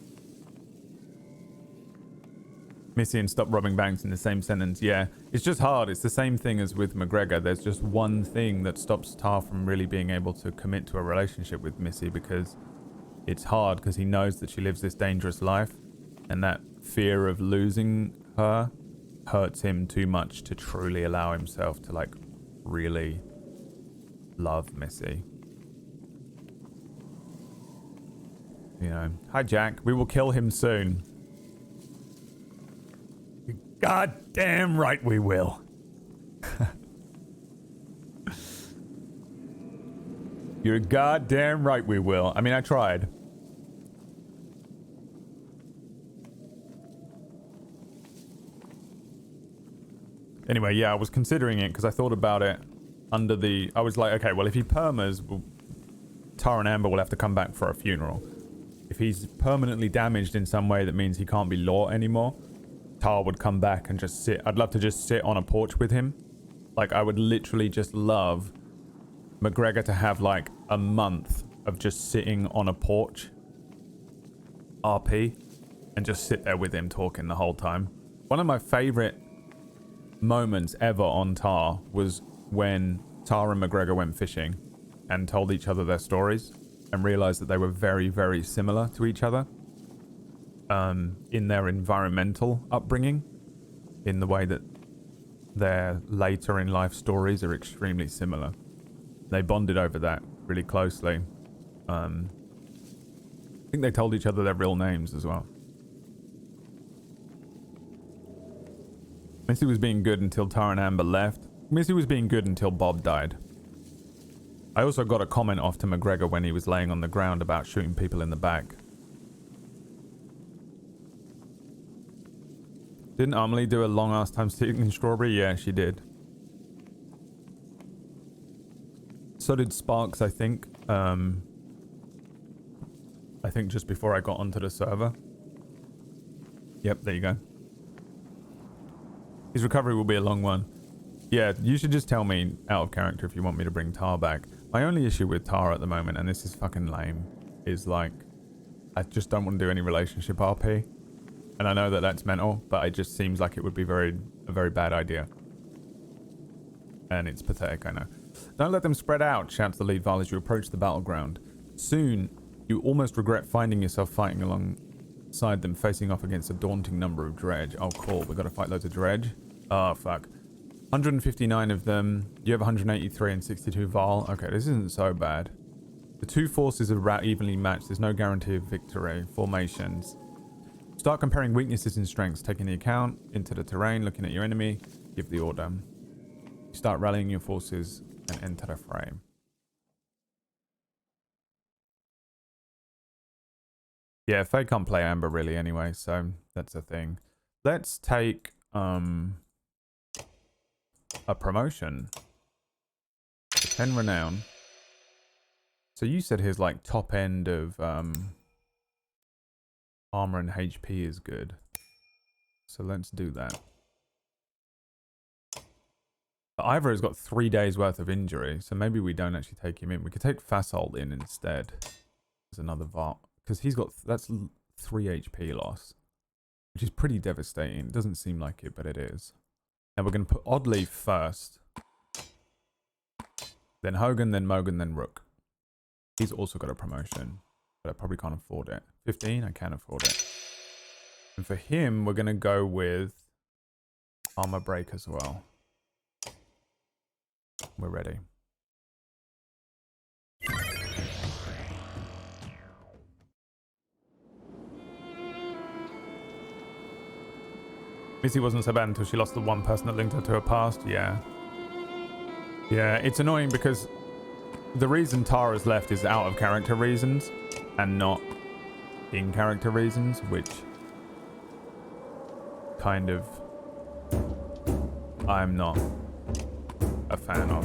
Speaker 1: Missy and stop robbing banks in the same sentence. Yeah, it's just hard. It's the same thing as with McGregor. There's just one thing that stops Tar from really being able to commit to a relationship with Missy, because it's hard because he knows that she lives this dangerous life, and that fear of losing her hurts him too much to truly allow himself to like really love Missy. You know, hi Jack, we will kill him soon. God damn right we will. You're goddamn right we will. I mean, I tried. Anyway, yeah, I was considering it because I thought about it under the... I was like, okay, well, if he permas, Tar and Amber will have to come back for a funeral. If he's permanently damaged in some way that means he can't be law anymore, Tar would come back and just sit. I'd love to just sit on a porch with him. Like, I would literally just love McGregor to have like a month of just sitting on a porch, RP, and just sit there with him talking the whole time. One of my favorite moments ever on Tar was when Tar and McGregor went fishing and told each other their stories and realized that they were very, very similar to each other. In their environmental upbringing, in the way that their later in life stories are extremely similar. They bonded over that really closely. I think they told each other their real names as well. Missy was being good until Tar and Amber left. Missy was being good until Bob died. I also got a comment off to McGregor when he was laying on the ground about shooting people in the back. Didn't Amelie do a long ass time sitting in Strawberry? Yeah, she did. So did Sparks, I think. I think just before I got onto the server. Yep, there you go. His recovery will be a long one. Yeah, you should just tell me out of character if you want me to bring Tar back. My only issue with Tar at the moment, and this is fucking lame, is like, I just don't want to do any relationship RP. And I know that that's mental, but it just seems like it would be a very bad idea. And it's pathetic, I know. Don't let them spread out, shouts the lead Val as you approach the battleground. Soon, you almost regret finding yourself fighting alongside them, facing off against a daunting number of dredge. Oh, cool. We've got to fight loads of dredge. Oh, fuck. 159 of them. You have 183 and 62 Val. Okay, this isn't so bad. The two forces are evenly matched. There's no guarantee of victory. Formations. Start comparing weaknesses and strengths, taking the account into the terrain, looking at your enemy, give the order. Start rallying your forces and enter the frame. Yeah, Faye can't play Amber really anyway, so that's a thing. Let's take a promotion. 10 renown. So you said his like top end of armor and HP is good. So let's do that. But Ivor has got 3 days worth of injury, so maybe we don't actually take him in. We could take Fasold in instead. There's another Vart. Because he's got, that's 3 HP loss. Which is pretty devastating. It doesn't seem like it, but it is. Now we're going to put Oddleif first. Then Hogan, then Mogan, then Rook. He's also got a promotion. But I probably can't afford it. 15, I can afford it. And for him, we're going to go with Armor Break as well. We're ready. Missy wasn't so bad until she lost the one person that linked her to her past. Yeah. Yeah, it's annoying because the reason Tara's left is out of character reasons and not in character reasons, which kind of I'm not a fan of.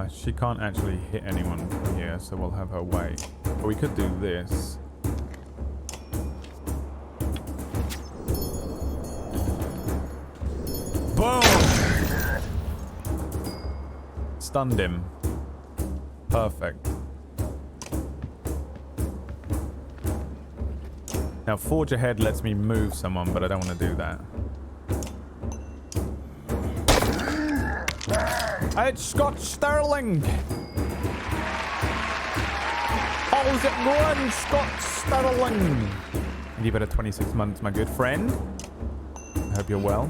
Speaker 1: She can't actually hit anyone from here, so we'll have her wait. But we could do this. Boom! Stunned him. Perfect. Now, Forge Ahead lets me move someone, but I don't want to do that. It's Scott Sterling! How's it going, Scott Sterling? You've had a 26 months, my good friend. I hope you're well.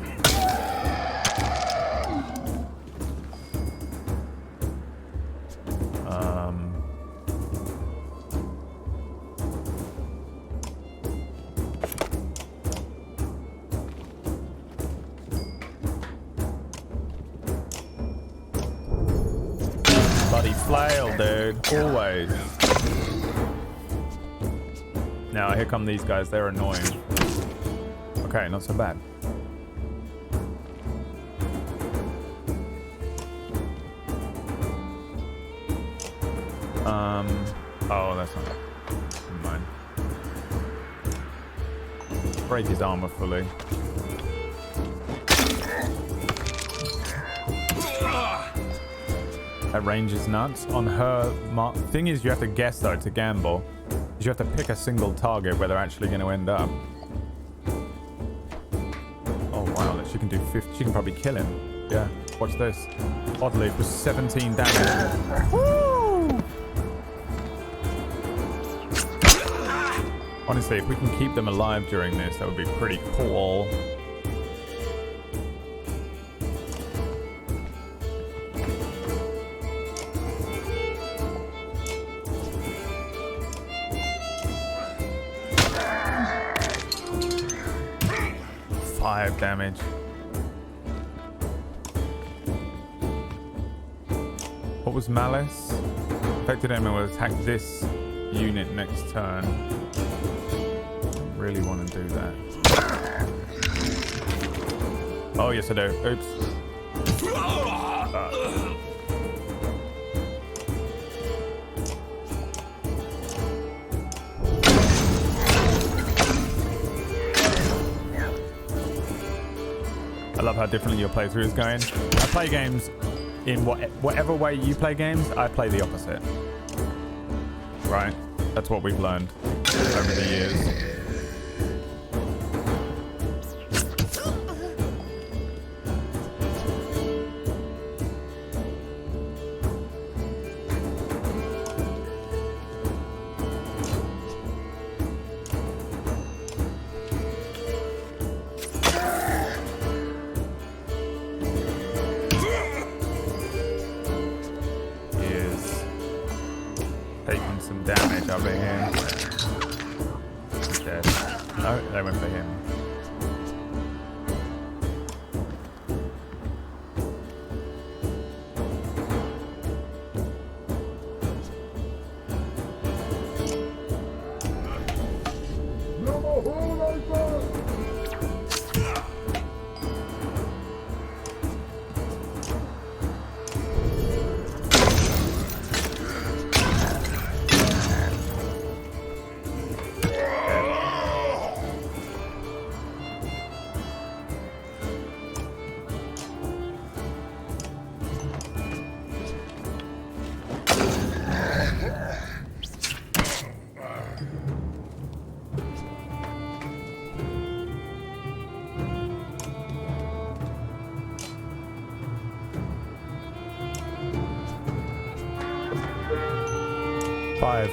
Speaker 1: Flail, dude. Always. Now, here come these guys. They're annoying. Okay, not so bad. Oh, that's not... Never mind. Break his armor fully. That range is nuts. On her mark. Thing is, you have to guess though to gamble. You have to pick a single target where they're actually going to end up. Oh wow, she can do 50. She can probably kill him. Yeah, watch this. Oddly, it was 17 damage. Woo! Honestly, if we can keep them alive during this, that would be pretty cool. Damage. What was Malice? Affected enemy will attack this unit next turn. Really want to do that. Oh yes I do. Oops. I love how differently your playthrough is going. I play games in whatever way you play games, I play the opposite. Right? That's what we've learned over the years. 5.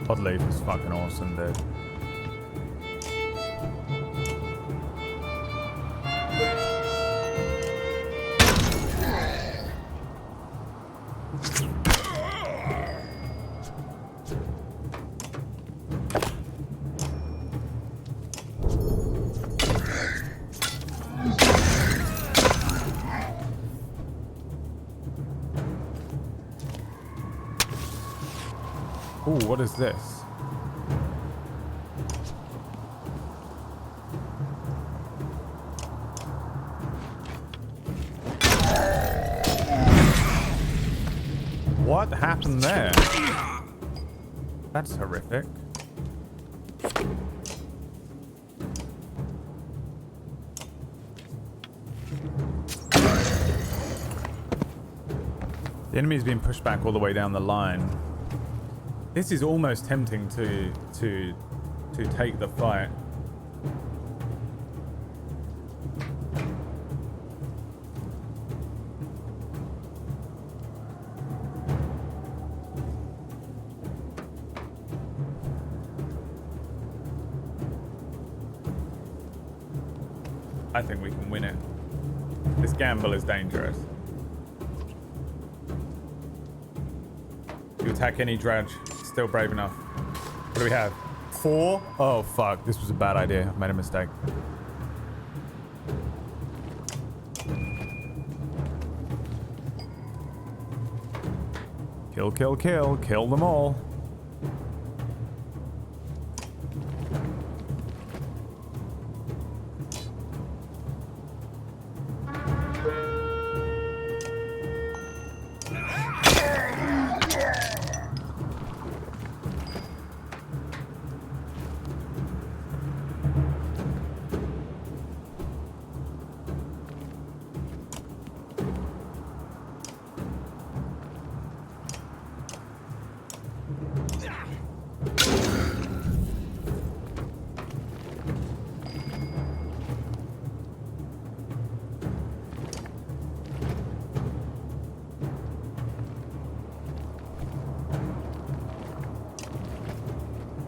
Speaker 1: Pod leaf is fucking awesome, dude. Ooh, what is this? What happened there? That's horrific. The enemy's been pushed back all the way down the line. This is almost tempting to take the fight. I think we can win it. This gamble is dangerous. You attack any dredge. Still brave enough. What do we have? 4? Oh, fuck. This was a bad idea. I made a mistake. Kill, kill, kill. Kill them all.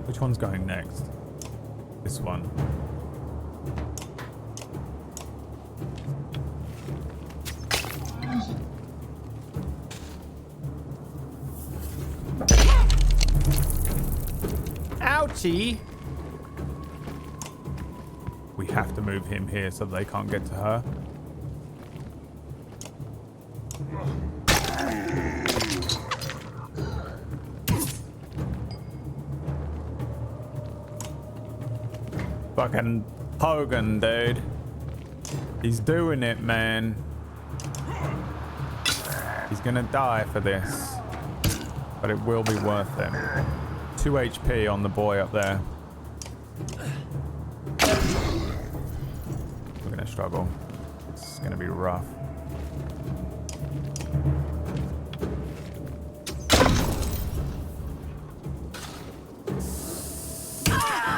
Speaker 1: Which one's going next? This one. Ouchie! We have to move him here so they can't get to her. Fucking Hogan, dude. He's doing it, man. He's gonna die for this. But it will be worth it. 2 HP on the boy up there. We're gonna struggle. It's gonna be rough.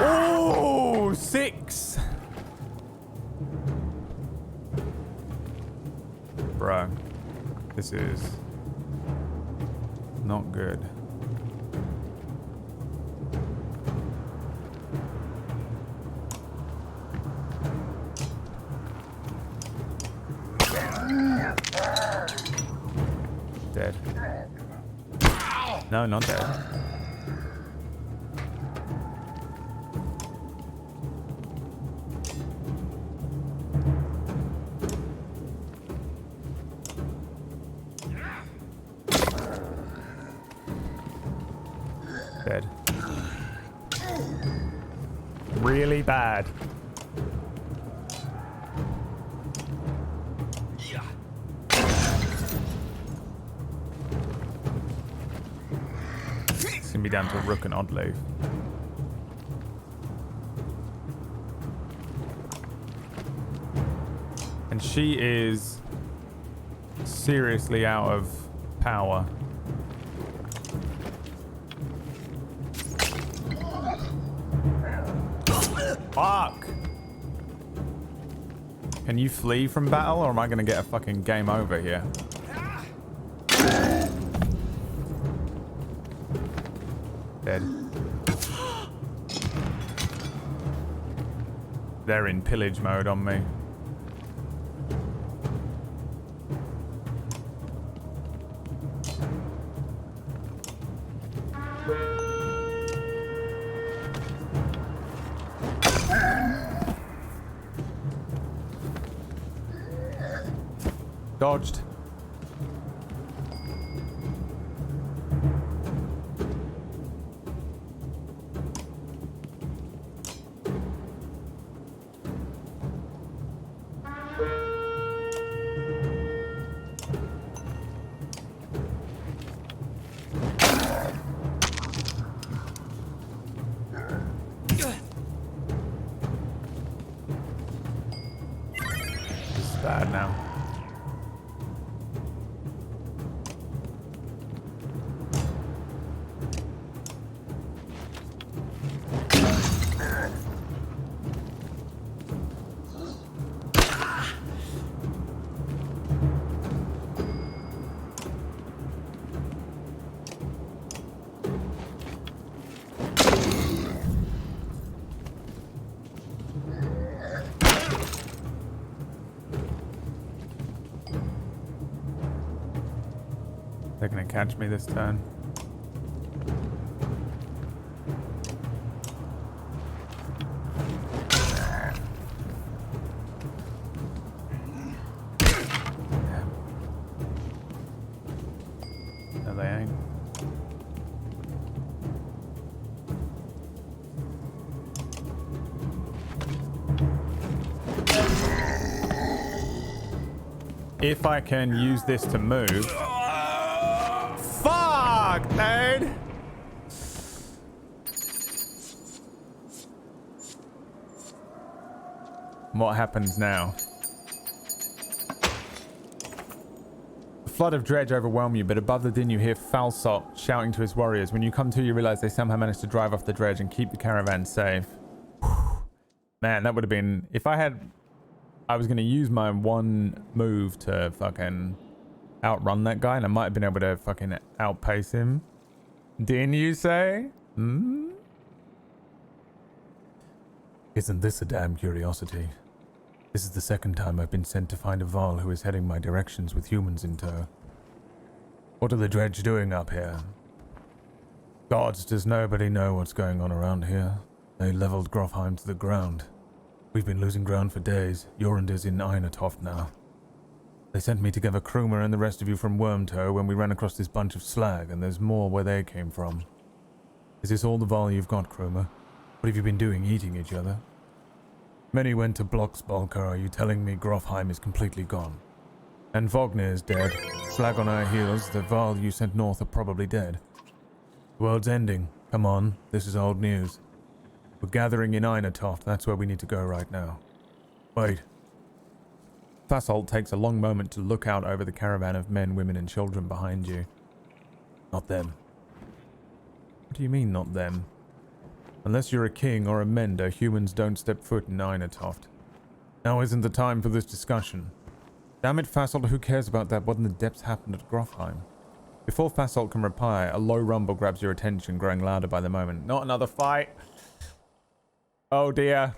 Speaker 1: Oh, 6. Bro, this is not good. Dead. No, not dead. Dead. Really bad. It's gonna be down to Rook and Oddleaf. And she is seriously out of power. Fuck! Can you flee from battle, or am I gonna get a fucking game over here? Dead. They're in pillage mode on me. Dodged. This is bad now. They're gonna catch me this turn. No, they ain't. If I can use this to move. Fuck, dude! What happens now? The flood of dredge overwhelm you, but above the din you hear Falsot shouting to his warriors. When you come to, you realize they somehow managed to drive off the dredge and keep the caravan safe. Man, that would have been... If I was going to use my one move to fucking outrun that guy, and I might have been able to fucking outpace him. Didn't you say? Hmm?
Speaker 6: Isn't this a damn curiosity? This is the second time I've been sent to find a Val who is heading my directions with humans in tow. What are the dredge doing up here? Gods, does nobody know what's going on around here? They leveled Grofheim to the ground. We've been losing ground for days. Jorander's in Einatoft now. They sent me to gather Krumer and the rest of you from Wormtoe when we ran across this bunch of slag, and there's more where they came from. Is this all the Val you've got, Krumer? What have you been doing, eating each other? Many went to Blocksbalker. Are you telling me Grofheim is completely gone? And Wagner is dead. Slag on our heels, the Val you sent north are probably dead. The world's ending. Come on, this is old news. We're gathering in Einatoft. That's where we need to go right now. Wait.
Speaker 1: Fasalt takes a long moment to look out over the caravan of men, women, and children behind you.
Speaker 6: Not them.
Speaker 1: What do you mean, not them? Unless you're a king or a mender, humans don't step foot in Einatoft. Now isn't the time for this discussion. Damn it, Fasalt, who cares about that? What in the depths happened at Grofheim? Before Fasalt can reply, a low rumble grabs your attention, growing louder by the moment. Not another fight! Oh dear.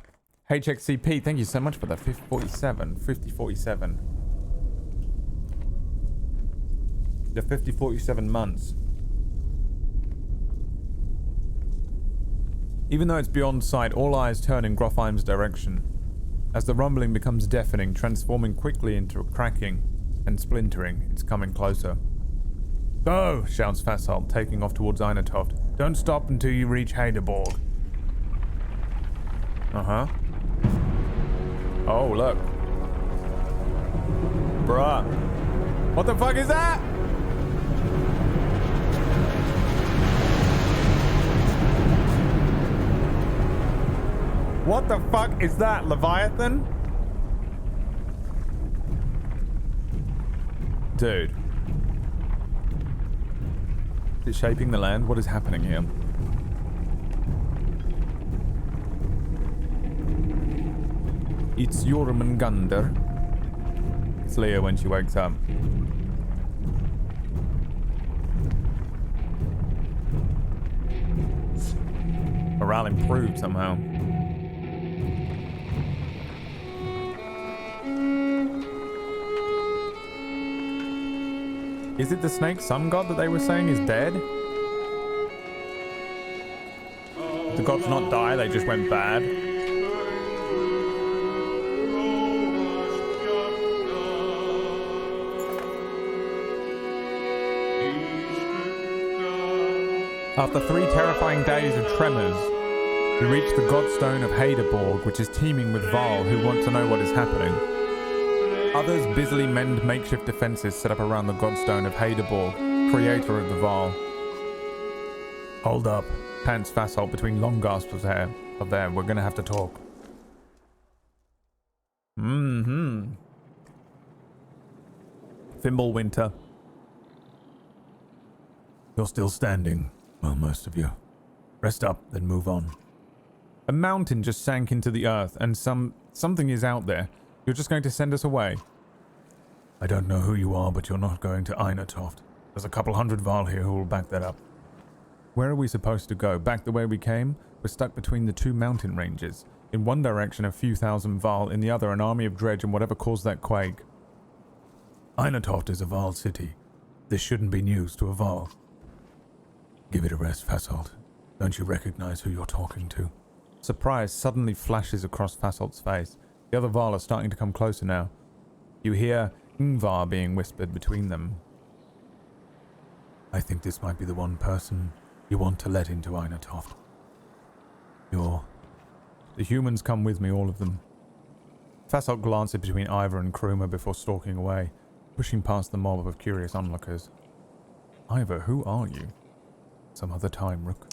Speaker 1: HXCP, thank you so much for that. 5047. The 5047 months. Even though it's beyond sight, all eyes turn in Grofheim's direction. As the rumbling becomes deafening, transforming quickly into a cracking and splintering, it's coming closer. Go, shouts Fasalt, taking off towards Einatoft. Don't stop until you reach Heideborg. Uh-huh. Oh, look. Bruh. What the fuck is that? What the fuck is that, Leviathan? Dude. Is it shaping the land? What is happening here? It's Jormungandr. It's Leah when she wakes up. Morale improved somehow. Is it the snake sun god that they were saying is dead? The gods not die, they just went bad. After 3 terrifying days of tremors, we reach the godstone of Haderborg, which is teeming with Val who want to know what is happening. Others busily mend makeshift defenses set up around the godstone of Haderborg, creator of the Val. Hold up, pants Fasholt between long gasps of there. We're gonna have to talk. Fimbulwinter.
Speaker 6: You're still standing. Well, most of you. Rest up, then move on.
Speaker 1: A mountain just sank into the earth, and something is out there. You're just going to send us away?
Speaker 6: I don't know who you are, but you're not going to Einatoft. There's a couple hundred Val here who will back that up.
Speaker 1: Where are we supposed to go? Back the way we came? We're stuck between the 2 mountain ranges. In one direction a few thousand Val, in the other an army of dredge and whatever caused that quake.
Speaker 6: Einatoft is a Val city. This shouldn't be news to a Val. Give it a rest, Fasholt. Don't you recognize who you're talking to?
Speaker 1: Surprise suddenly flashes across Fasholt's face. The other Val are starting to come closer now. You hear Ingvar being whispered between them.
Speaker 6: I think this might be the one person you want to let into Einatoft.
Speaker 1: The humans come with me, all of them. Fasholt glances between Ivor and Krumer before stalking away, pushing past the mob of curious onlookers. Ivor, who are you?
Speaker 6: Some other time, Rook.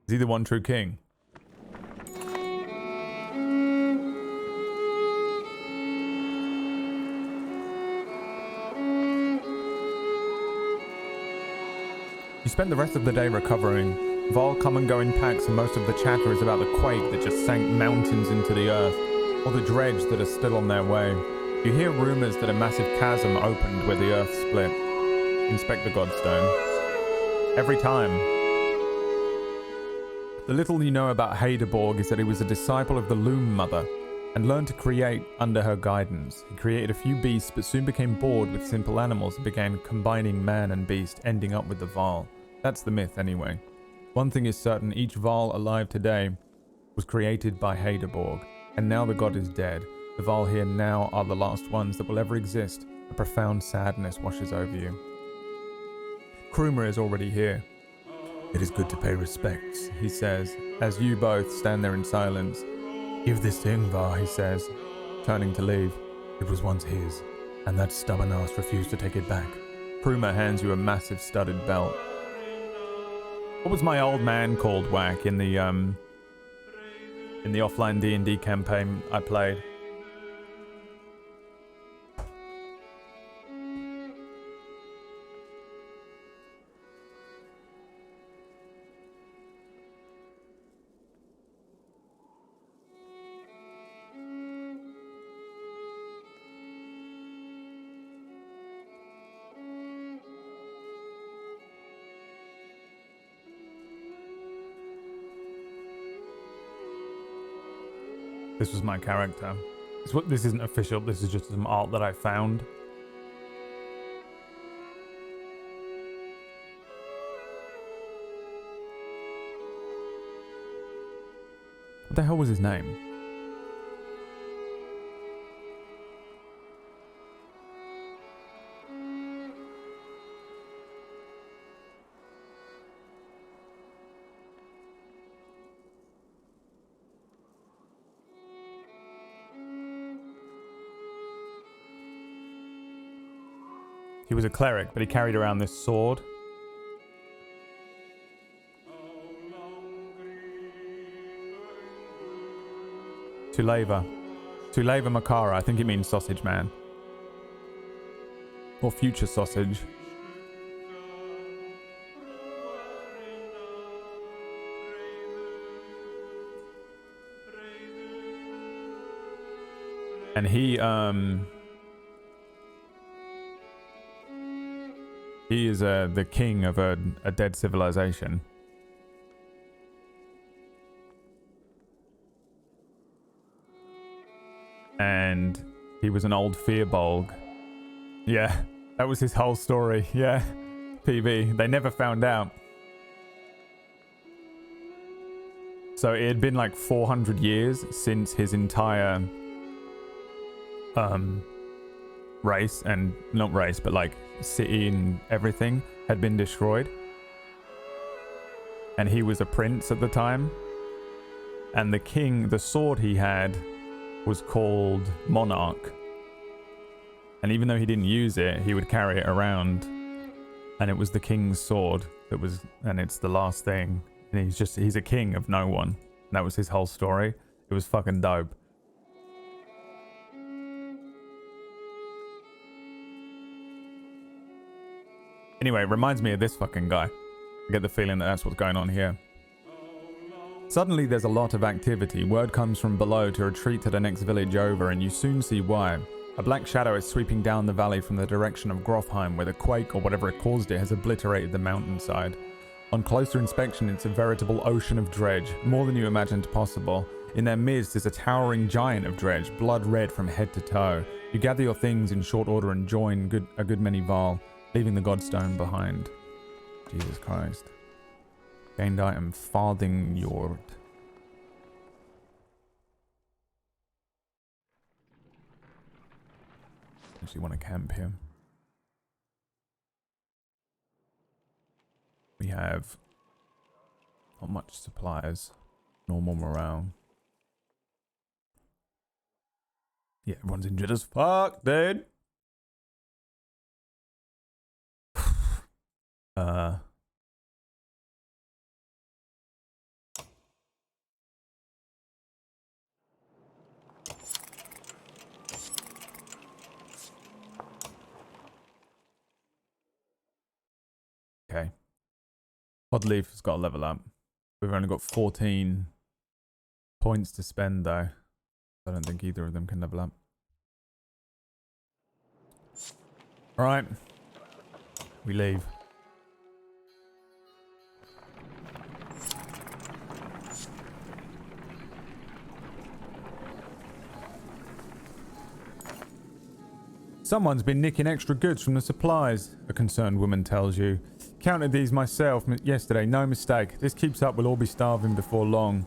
Speaker 1: Is he the one true king? You spent the rest of the day recovering. Val come and go in packs, and most of the chatter is about the quake that just sank mountains into the earth, or the dredge that are still on their way. You hear rumors that a massive chasm opened where the earth split. Inspect the Godstone. Every time. The little you know about Haderborg is that he was a disciple of the Loom Mother and learned to create under her guidance. He created a few beasts but soon became bored with simple animals and began combining man and beast, ending up with the Val. That's the myth anyway. One thing is certain, each Val alive today was created by Haderborg, and now the god is dead. The Val here now are the last ones that will ever exist. A profound sadness washes over you. Krumer is already here.
Speaker 6: It is good to pay respects,
Speaker 1: He says, as you both stand there in silence.
Speaker 6: Give this to Ingvar,
Speaker 1: He says, turning to leave.
Speaker 6: It was once his, and that stubborn ass refused to take it back.
Speaker 1: Krumer hands you a massive studded belt. What was my old man called, Whack, in the offline D&D campaign I played? This was my character. This isn't official, this is just some art that I found. What the hell was his name? He was a cleric, but he carried around this sword. Tuleva Makara, I think it means sausage man. Or future sausage. And he is the king of a dead civilization. And he was an old Fearbolg. Yeah, that was his whole story. Yeah, PB. They never found out. So it had been like 400 years since his entire race, and not race, but like city and everything had been destroyed. And he was a prince at the time. And the king, the sword he had was called Monarch. And even though he didn't use it, he would carry it around. And it was the king's sword that was, and it's the last thing. And he's a king of no one. And that was his whole story. It was fucking dope. Anyway, it reminds me of this fucking guy. I get the feeling that that's what's going on here. Suddenly there's a lot of activity. Word comes from below to retreat to the next village over, and you soon see why. A black shadow is sweeping down the valley from the direction of Grofheim, where the quake or whatever it caused it has obliterated the mountainside. On closer inspection, it's a veritable ocean of dredge, more than you imagined possible. In their midst is a towering giant of dredge, blood red from head to toe. You gather your things in short order and join a good many Val, leaving the Godstone behind. Jesus Christ. Gained item Farthing Yord. Actually want to camp here. We have not much supplies, normal morale. Yeah, everyone's injured as fuck, dude. Okay. Podleaf has got to level up. We've only got 14 points to spend, though. I don't think either of them can level up. Alright. We leave. Someone's been nicking extra goods from the supplies, a concerned woman tells you. Counted these myself yesterday, no mistake. This keeps up, we'll all be starving before long.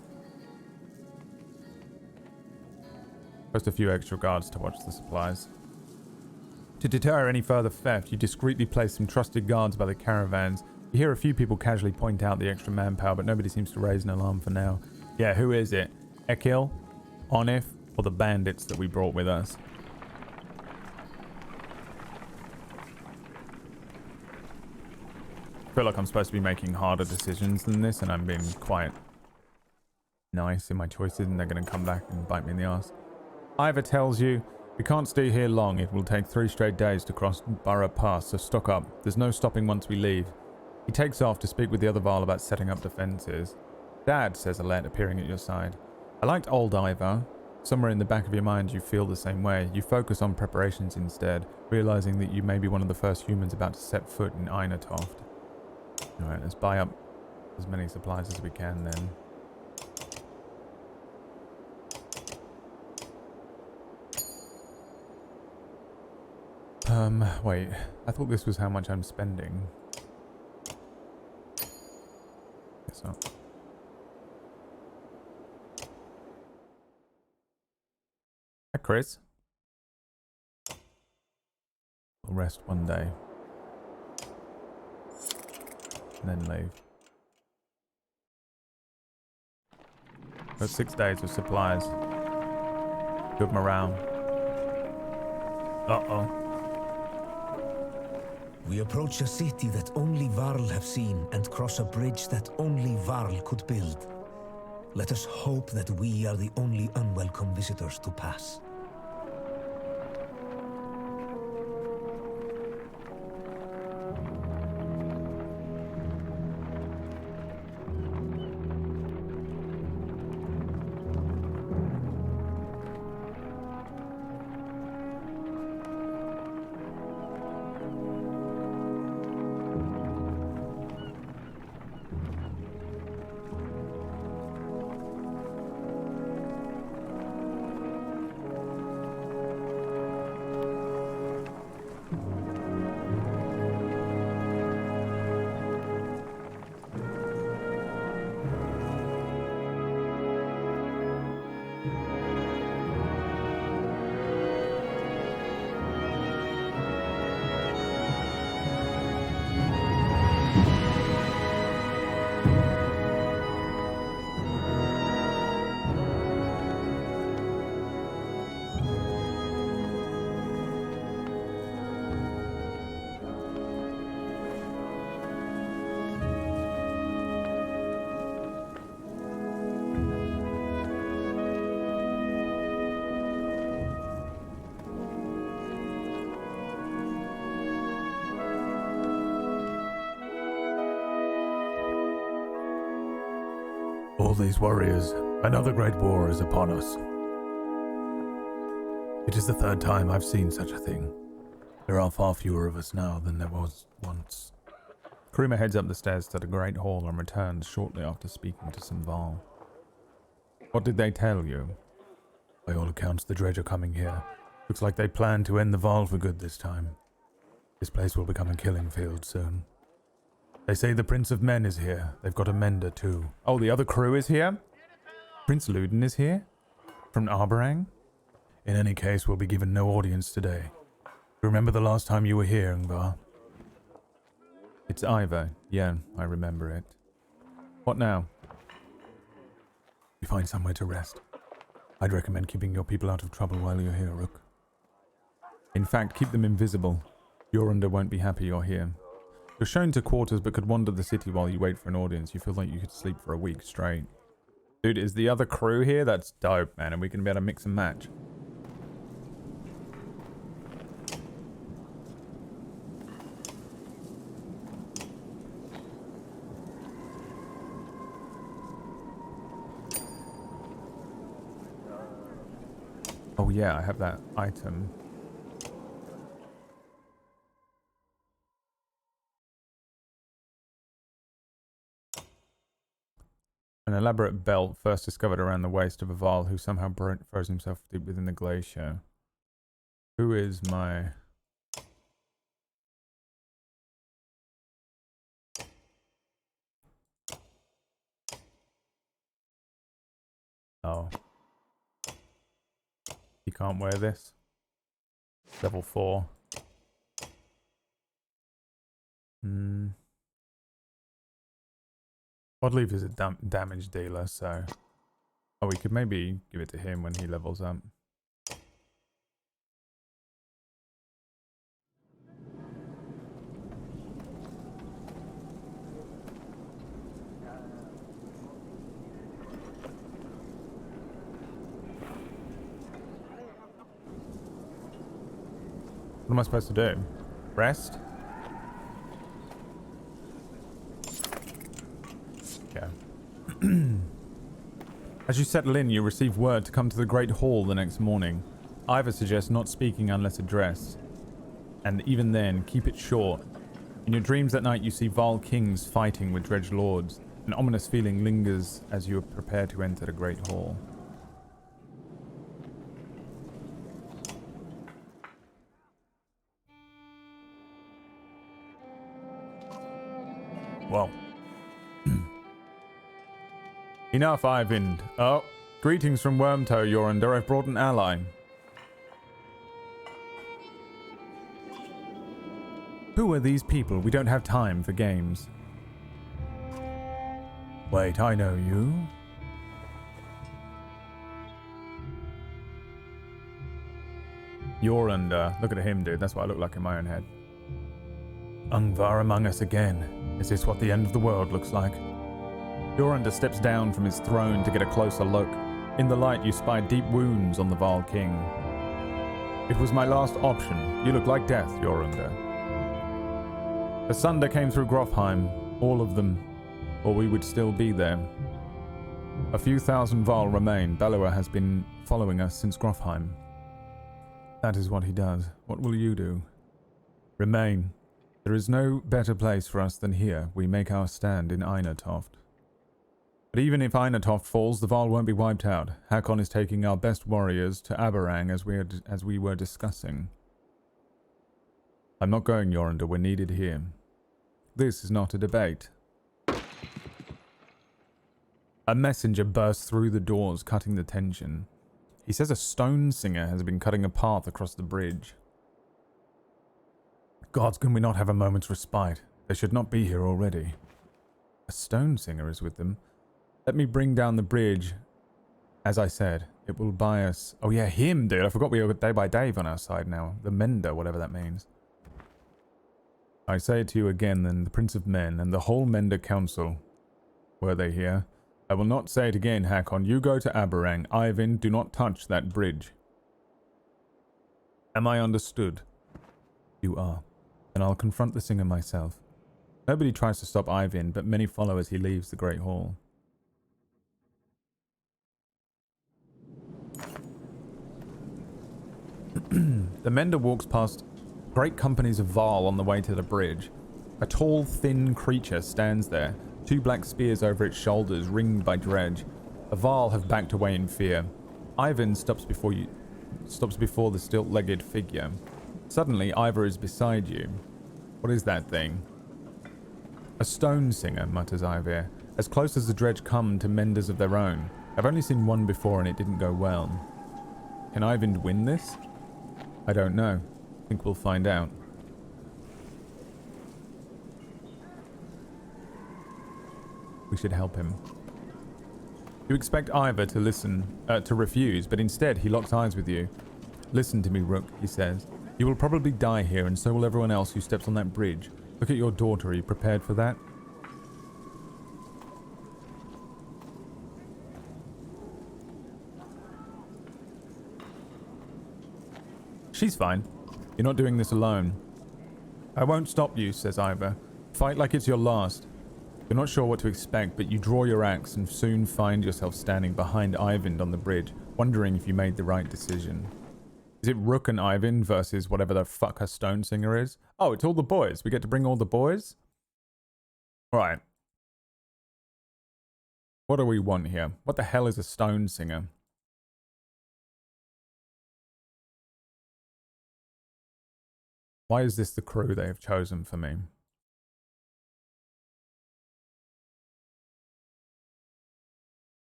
Speaker 1: Post a few extra guards to watch the supplies. To deter any further theft, you discreetly place some trusted guards by the caravans. You hear a few people casually point out the extra manpower, but nobody seems to raise an alarm for now. Yeah, who is it? Ekil, Onif, or the bandits that we brought with us? I feel like I'm supposed to be making harder decisions than this, and I'm being quite nice in my choices, and they're going to come back and bite me in the ass. Ivor tells you, we can't stay here long. It will take 3 straight days to cross Burrow Pass, so stock up. There's no stopping once we leave. He takes off to speak with the other Val about setting up defences. Dad, says Alette, appearing at your side. I liked old Ivor. Somewhere in the back of your mind you feel the same way. You focus on preparations instead, realising that you may be one of the first humans about to set foot in Einatoft. Alright, let's buy up as many supplies as we can then. Wait. I thought this was how much I'm spending. Guess not. Hi, Chris. We'll rest one day. And then leave. Got 6 days of supplies. Good morale. Uh-oh.
Speaker 5: We approach a city that only Varl have seen and cross a bridge that only Varl could build. Let us hope that we are the only unwelcome visitors to pass.
Speaker 6: All these warriors, another great war is upon us. It is the third time I've seen such a thing. There are far fewer of us now than there was once.
Speaker 1: Kruma heads up the stairs to the Great Hall and returns shortly after speaking to some Val. What did they tell you?
Speaker 6: By all accounts, the Dredge are coming here. Looks like they plan to end the Val for good this time. This place will become a killing field soon. They say the Prince of Men is here. They've got a mender too.
Speaker 1: Oh, the other crew is here? Prince Luden is here? From Arborang?
Speaker 6: In any case, we'll be given no audience today. Remember the last time you were here, Ngvar?
Speaker 1: It's Ivor. Yeah, I remember it. What now?
Speaker 6: We find somewhere to rest. I'd recommend keeping your people out of trouble while you're here, Rook.
Speaker 1: In fact, keep them invisible. Yorunda won't be happy you're here. You're shown to quarters but could wander the city while you wait for an audience. You feel like you could sleep for a week straight. Dude, is the other crew here? That's dope, man. And we can be able to mix and match. Oh yeah, I have that item. An elaborate belt first discovered around the waist of a Val who somehow froze himself deep within the glacier. Who is my... Oh. You can't wear this. Level 4. Oddleaf is a damage dealer, so... Oh, we could maybe give it to him when he levels up. What am I supposed to do? Rest? Okay. As you settle in, you receive word to come to the Great Hall the next morning. Ivor suggests not speaking unless addressed. And even then, keep it short. In your dreams at night, you see Val kings fighting with Dredge lords. An ominous feeling lingers as you prepare to enter the Great Hall. Well. Enough, Eyvind. Oh, greetings from Wormtoe, Yorunda. I've brought an ally. Who are these people? We don't have time for games.
Speaker 6: Wait, I know you.
Speaker 1: Yorunda. Look at him, dude. That's what I look like in my own head.
Speaker 6: Ungvar among us again. Is this what the end of the world looks like?
Speaker 1: Yorunda steps down from his throne to get a closer look. In the light, you spy deep wounds on the Val King. It was my last option. You look like death, Yorunda. The Sunder came through Grofheim, all of them, or we would still be there. A few thousand Val remain. Bellower has been following us since Grofheim. That is what he does. What will you do? Remain. There is no better place for us than here. We make our stand in Einatoft. But even if Einatoft falls, the Val won't be wiped out. Hakon is taking our best warriors to Aberrang as we were discussing. I'm not going, Yorunda. We're needed here. This is not a debate. A messenger bursts through the doors, cutting the tension. He says a stone singer has been cutting a path across the bridge.
Speaker 6: Gods, can we not have a moment's respite? They should not be here already.
Speaker 1: A stone singer is with them. Let me bring down the bridge. As I said, it will buy us... Oh yeah, him, dude. I forgot we got Day by Dave on our side now. The Mender, whatever that means. I say it to you again, then, the Prince of Men and the whole Mender Council. Were they here? I will not say it again, Hakon. You go to Aberrang. Ivan, do not touch that bridge. Am I understood? You are. Then I'll confront the singer myself. Nobody tries to stop Ivan, but many follow as he leaves the Great Hall. The Mender walks past great companies of Varl on the way to the bridge. A tall, thin creature stands there, 2 black spears over its shoulders, ringed by dredge. The Varl have backed away in fear. Ivan stops before the stilt-legged figure. Suddenly, Ivor is beside you. What is that thing? A stone singer, mutters Ivor, as close as the dredge come to menders of their own. I've only seen one before and it didn't go well. Can Ivan win this? I don't know. I think we'll find out. We should help him. You expect Ivor to listen, to refuse, but instead he locks eyes with you. Listen to me, Rook, he says. You will probably die here, and so will everyone else who steps on that bridge. Look at your daughter. Are you prepared for that? She's fine. You're not doing this alone. I won't stop you, says Ivor. Fight like it's your last. You're not sure what to expect, but you draw your axe and soon find yourself standing behind Ivan on the bridge, wondering if you made the right decision. Is it Rook and Ivan versus whatever the fuck her stone singer is? Oh, it's all the boys. We get to bring all the boys? Alright. What do we want here? What the hell is a stone singer? Why is this the crew they have chosen for me?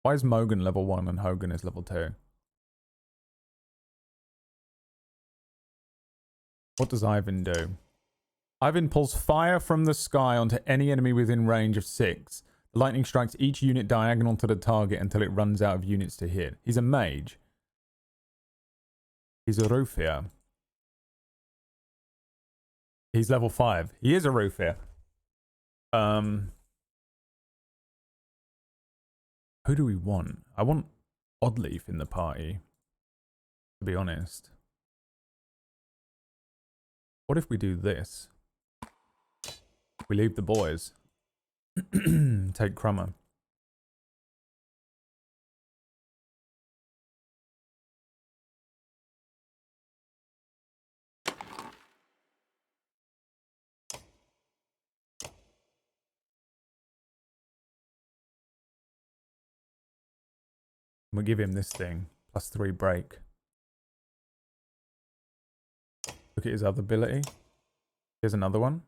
Speaker 1: Why is Mogan level 1 and Hogan is level 2? What does Ivan do? Ivan pulls fire from the sky onto any enemy within range of 6. The lightning strikes each unit diagonal to the target until it runs out of units to hit. He's a mage. He's a roofier. He's level 5. He is a roofier. Who do we want? I want Oddleaf in the party, to be honest. What if we do this? We leave the boys. Take Crummer. We'll give him this thing. +3 break. Look at his other ability. Here's another one.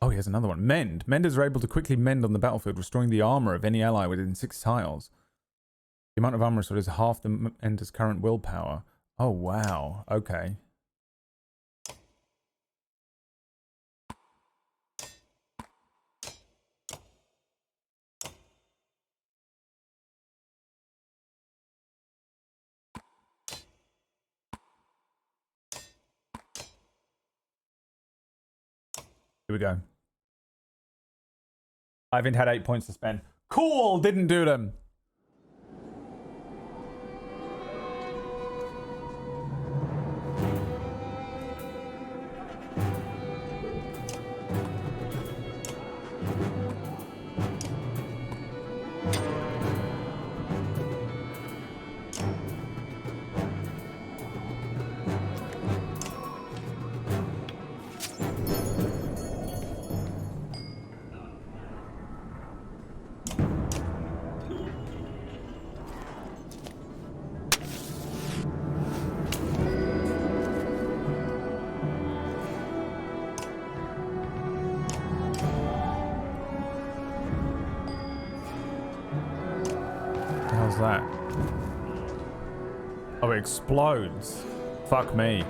Speaker 1: Oh, he has another one. Mend. Menders are able to quickly mend on the battlefield, restoring the armor of any ally within 6 tiles. The amount of armor restored is half the Mender's current willpower. Oh, wow. Okay. Here we go. Ivan had 8 points to spend. Cool! Didn't do them. How's that? Oh, it explodes. Fuck me.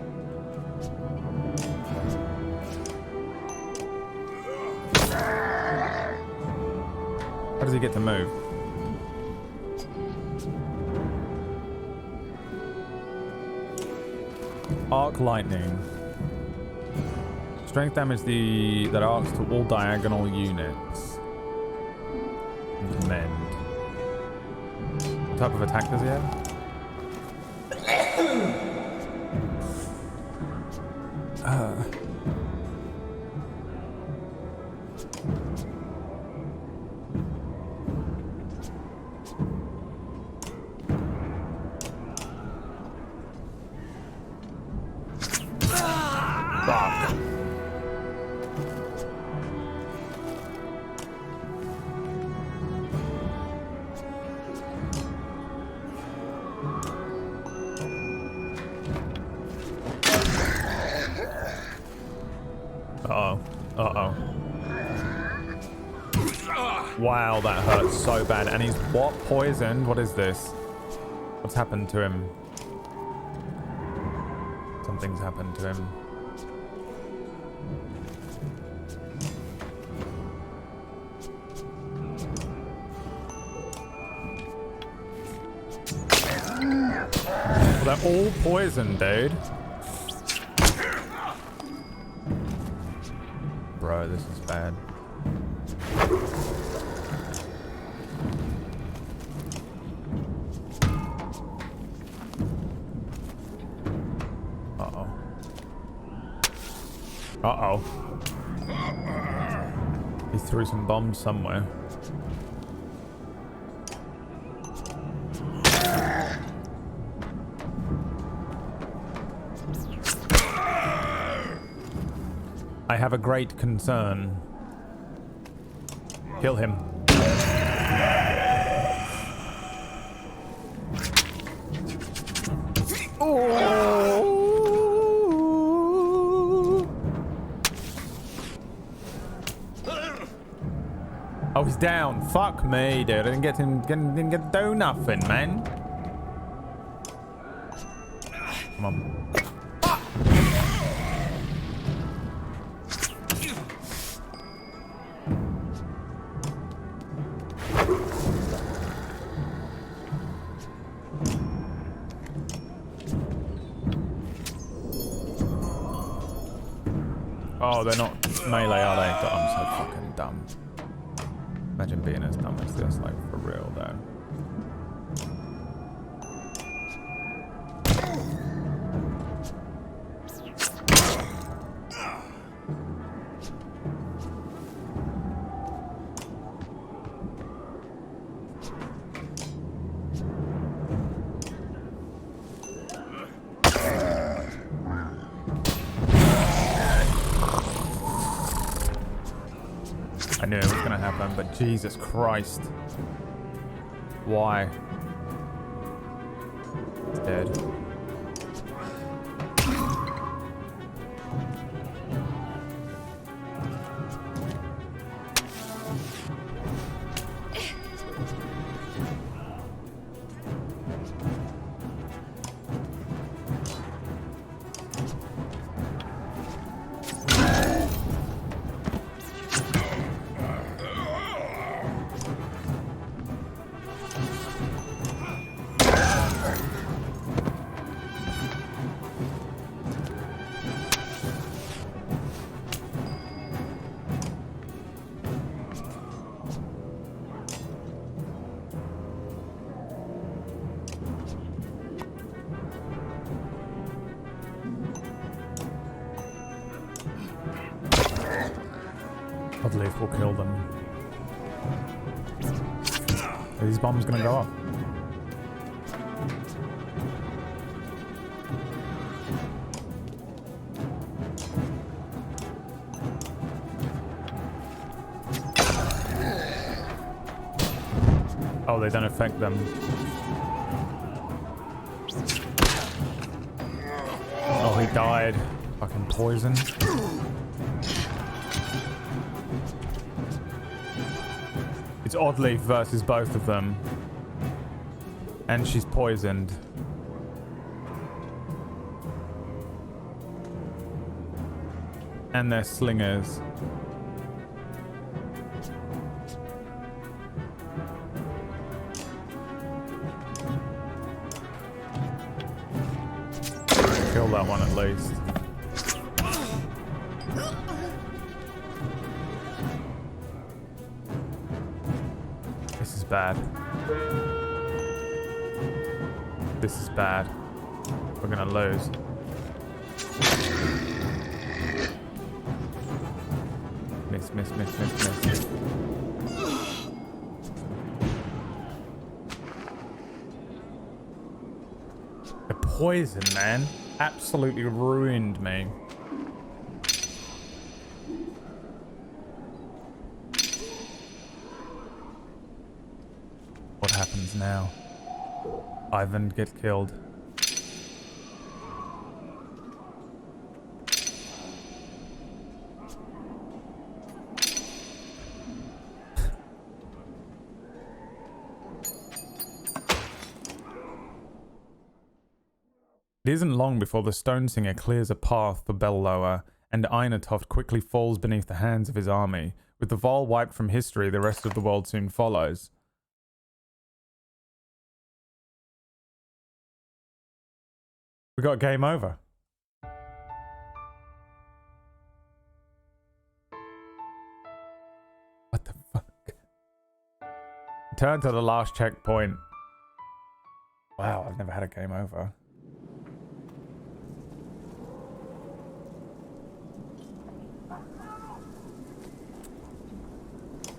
Speaker 1: How does he get to move? Arc lightning. Strength damage that arcs to all diagonal units. Mend. What type of attack does he have? Wow, that hurts so bad. And he's what? Poisoned? What is this? What's happened to him? Something's happened to him. Well, they're all poisoned, dude. Bro, this is bad. Uh-oh. He threw some bombs somewhere. I have a great concern. Kill him. Oh, he's down. Fuck me, dude. I didn't get him. Didn't get to do nothing, man. Come on. Oh, they're not melee, are they? God, I'm so fucking dumb. Imagine being as dumb as this, like, for real, though. I knew it was gonna happen, but Jesus Christ. Why? It's dead. Leaf will kill them. Are these bombs gonna go off? Oh, they don't affect them. Oh, he died. Fucking poison. It's Oddleaf versus both of them. And she's poisoned. And they're slingers. Kill that one at least. This is bad. This is bad. We're gonna lose. Miss, miss, miss, miss, miss. The poison, man. Absolutely ruined me. What happens now? Ivan gets killed. It isn't long before the Stone Singer clears a path for Bellower, and Einatoft quickly falls beneath the hands of his army. With the Vol wiped from history, the rest of the world soon follows. We got game over. What the fuck? Turn to the last checkpoint. Wow, I've never had a game over.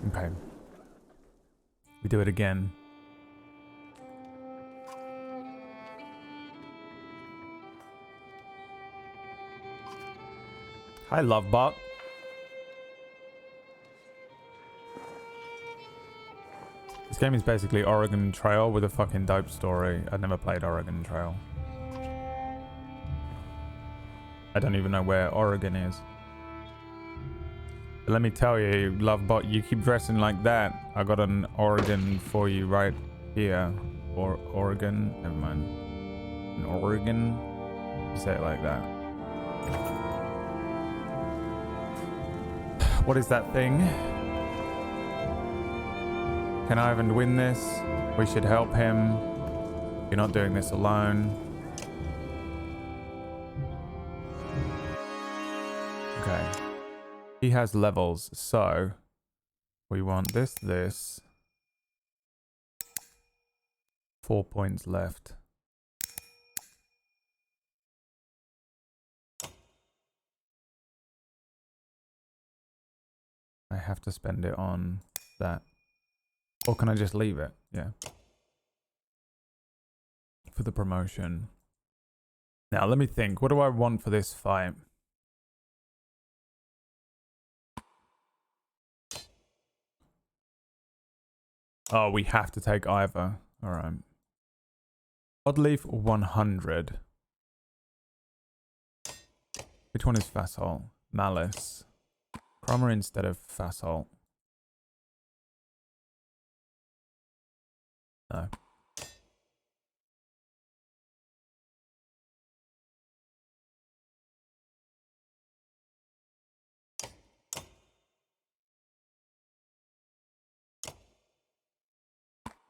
Speaker 1: Okay. We do it again. Hi, Lovebot. This game is basically Oregon Trail with a fucking dope story. I've never played Oregon Trail. I don't even know where Oregon is. But let me tell you, Lovebot, you keep dressing like that. I got an Oregon for you right here. Or Oregon? Never mind. An Oregon? You say it like that. What is that thing? Can Ivan win this? We should help him. You're not doing this alone. Okay. He has levels, so we want this. 4 points left. I have to spend it on that. Or can I just leave it? Yeah. For the promotion. Now, let me think. What do I want for this fight? Oh, we have to take either. Alright. Oddleaf 100. Which one is Facile? Malice. Cromer instead of Facile. No.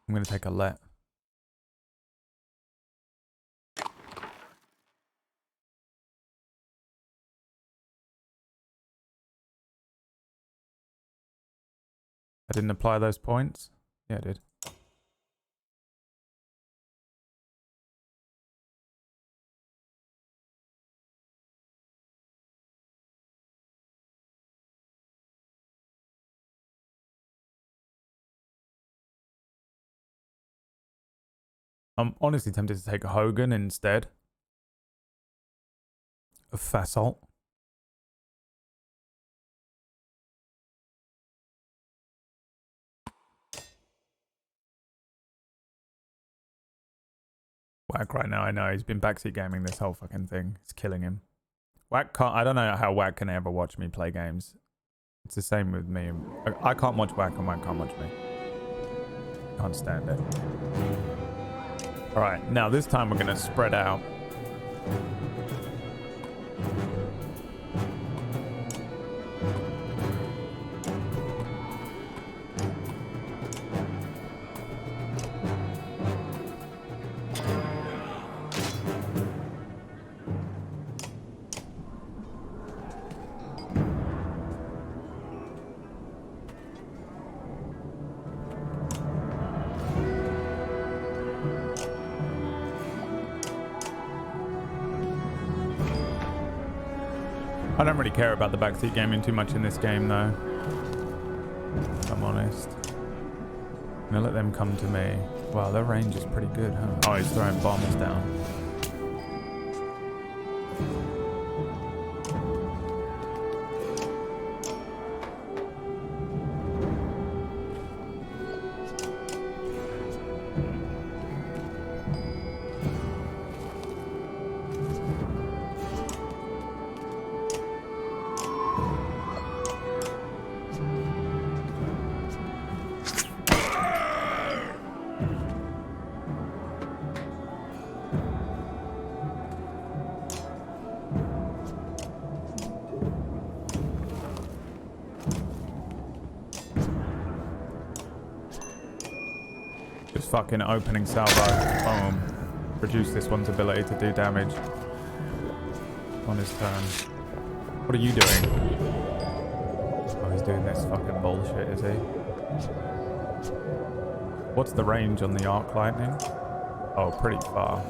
Speaker 1: I'm going to take a let. I didn't apply those points? Yeah, I did. I'm honestly tempted to take Hogan instead of Fasalt. Whack right now, I know. He's been backseat gaming this whole fucking thing. It's killing him. Whack can't... I don't know how Whack can ever watch me play games. It's the same with me. I can't watch Whack and Whack can't watch me. Can't stand it. Alright, now this time we're going to spread out. I don't really care about the backseat gaming too much in this game, though. If I'm honest. I'm gonna let them come to me. Wow, their range is pretty good, huh? Oh, he's throwing bombs down. Just fucking opening salvo. Boom. Reduce this one's ability to do damage on his turn. What are you doing? Oh, he's doing this fucking bullshit, is he? What's the range on the arc lightning? Oh, pretty far.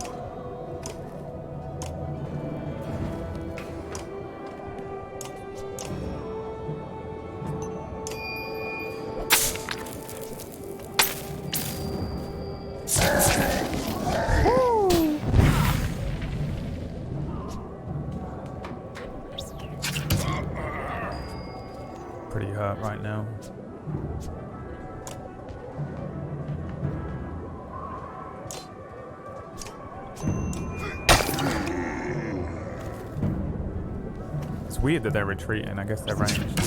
Speaker 1: Pretty hurt right now. It's weird that they're retreating. I guess they're ranged.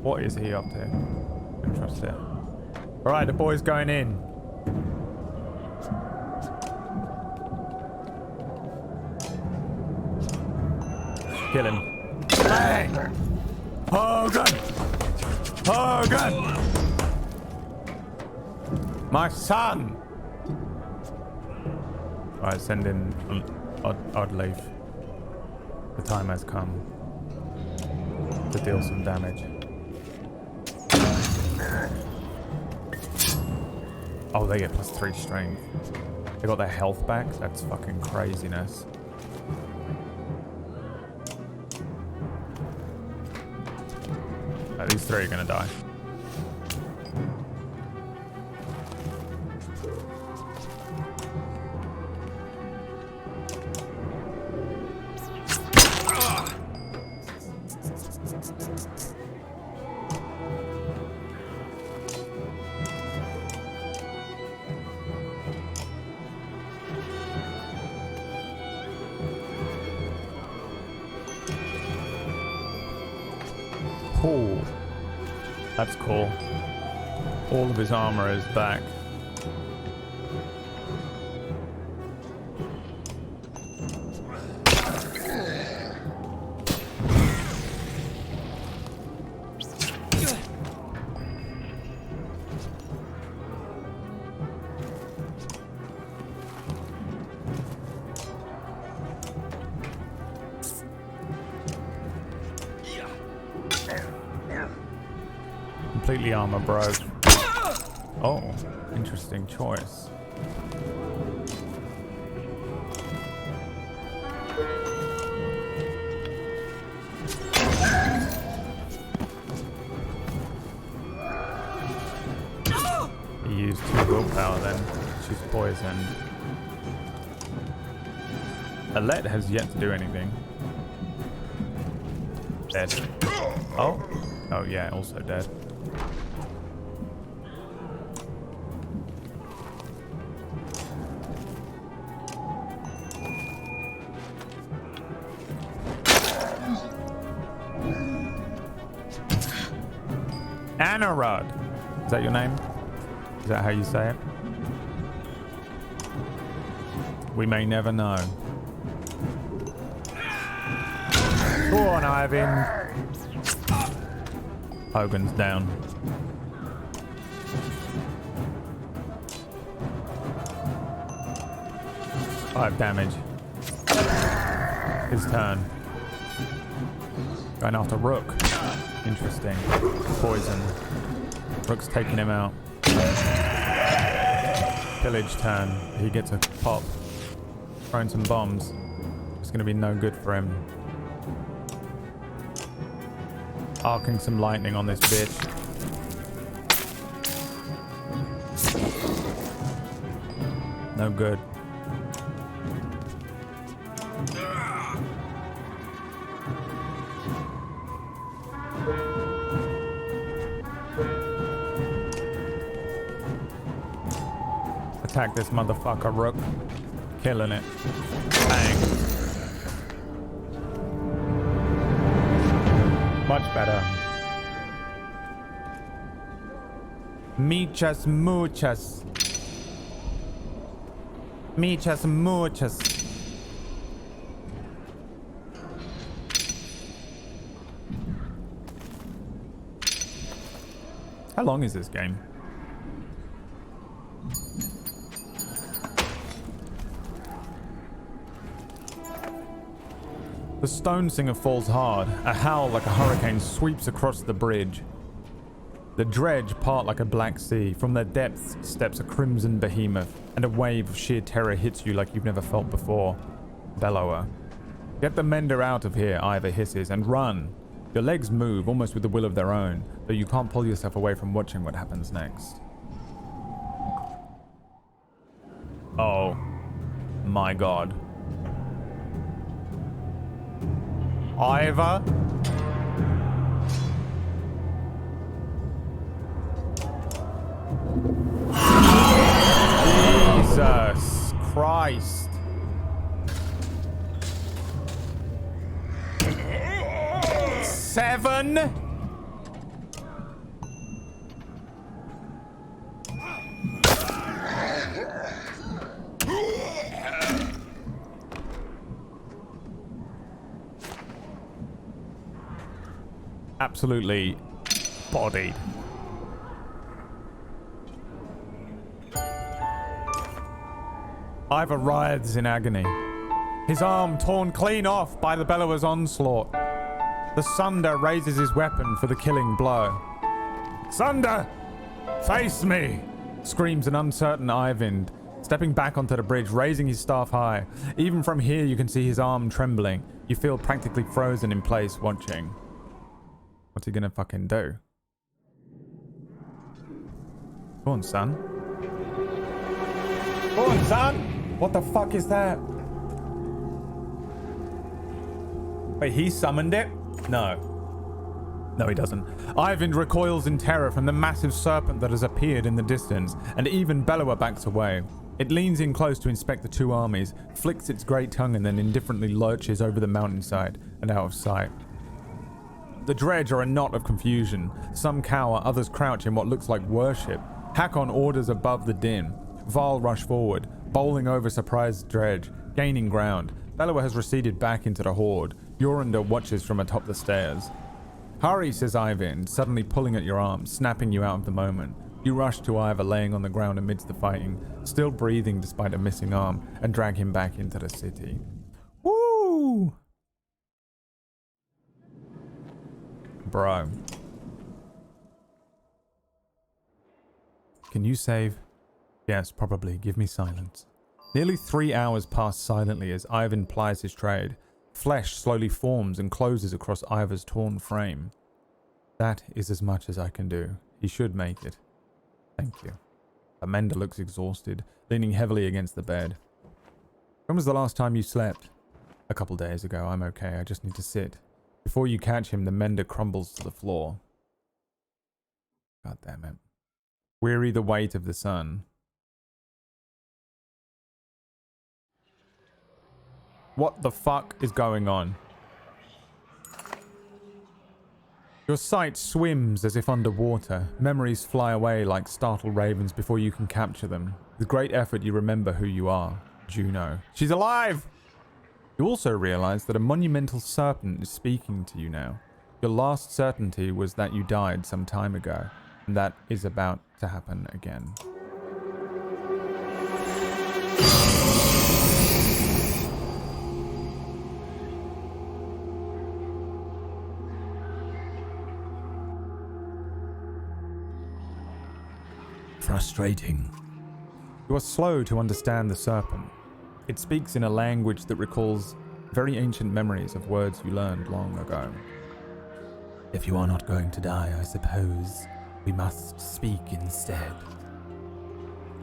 Speaker 1: What is he up to? Don't trust it. Alright, the boy's going in. Kill him. Bang! Oh god! Oh god! My son! Alright, send in odd leaf. The time has come to deal some damage. Oh, they get +3 strength. They got their health back? That's fucking craziness. These three are gonna die. Cool. That's cool. All of his armor is back. Completely armor broke. Oh, interesting choice. He used 2 willpower then. She's poisoned. Alette has yet to do anything. Dead. Oh? Oh yeah, also dead. Anarod. Is that your name? Is that how you say it? We may never know. Go on, Ivan. Hogan's down. 5 damage. His turn. Going after Rook. Interesting. Poison. Rook's taking him out. Pillage turn. He gets a pop. Throwing some bombs. It's going to be no good for him. Arcing some lightning on this bitch. No good. Attack this motherfucker, Rook. Killing it. Bang. Much better. Muchas, muchas. Muchas, muchas. How long is this game? The stone singer falls hard. A howl like a hurricane sweeps across the bridge. The dredge part like a black sea. From their depths steps a crimson behemoth, and a wave of sheer terror hits you like you've never felt before. Bellower. Get the mender out of here, Ivor hisses, and run. Your legs move almost with the will of their own, though you can't pull yourself away from watching what happens next. Oh my god. Ivor? Jesus Christ. Seven? Absolutely bodied. Ivor writhes in agony. His arm torn clean off by the bellower's onslaught. The Sunder raises his weapon for the killing blow. Sunder! Face me! Screams an uncertain Eyvind, stepping back onto the bridge, raising his staff high. Even from here you can see his arm trembling. You feel practically frozen in place watching. What's he gonna fucking do? Go on, son. Go on, son! What the fuck is that? Wait, he summoned it? No. No, he doesn't. Eyvind recoils in terror from the massive serpent that has appeared in the distance, and even Bellower backs away. It leans in close to inspect the two armies, flicks its great tongue, and then indifferently lurches over the mountainside and out of sight. The dredge are a knot of confusion. Some cower, others crouch in what looks like worship. Hakon orders above the din. Varl rush forward, bowling over surprised dredge, gaining ground. Bellower has receded back into the horde. Jorundr watches from atop the stairs. Hurry, says Eyvind, suddenly pulling at your arm, snapping you out of the moment. You rush to Ivor laying on the ground amidst the fighting, still breathing despite a missing arm, and drag him back into the city. Woo! Bro. Can you save? Yes, probably. Give me silence. Nearly 3 hours pass silently as Eyvind plies his trade. Flesh slowly forms and closes across Ivor's torn frame. That is as much as I can do. He should make it. Thank you. Amanda looks exhausted, leaning heavily against the bed. When was the last time you slept? A couple days ago. I'm okay. I just need to sit. Before you catch him, the mender crumbles to the floor. God damn it. Weary the weight of the sun. What the fuck is going on? Your sight swims as if underwater. Memories fly away like startled ravens before you can capture them. With great effort, you remember who you are. Juno. She's alive! You also realize that a monumental serpent is speaking to you now. Your last certainty was that you died some time ago, and that is about to happen again.
Speaker 5: Frustrating.
Speaker 1: You are slow to understand the serpent. It speaks in a language that recalls very ancient memories of words you learned long ago.
Speaker 6: If you are not going to die, I suppose we must speak instead.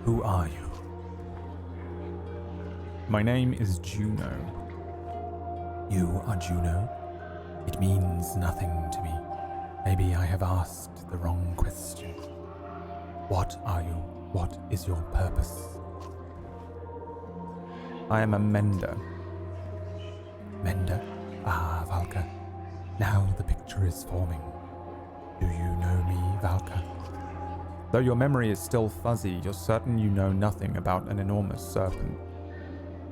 Speaker 6: Who are you?
Speaker 1: My name is Juno.
Speaker 6: You are Juno? It means nothing to me. Maybe I have asked the wrong question. What are you? What is your purpose?
Speaker 1: I am a mender.
Speaker 6: Mender? Ah, Valka. Now the picture is forming. Do you know me, Valka?
Speaker 1: Though your memory is still fuzzy, you're certain you know nothing about an enormous serpent.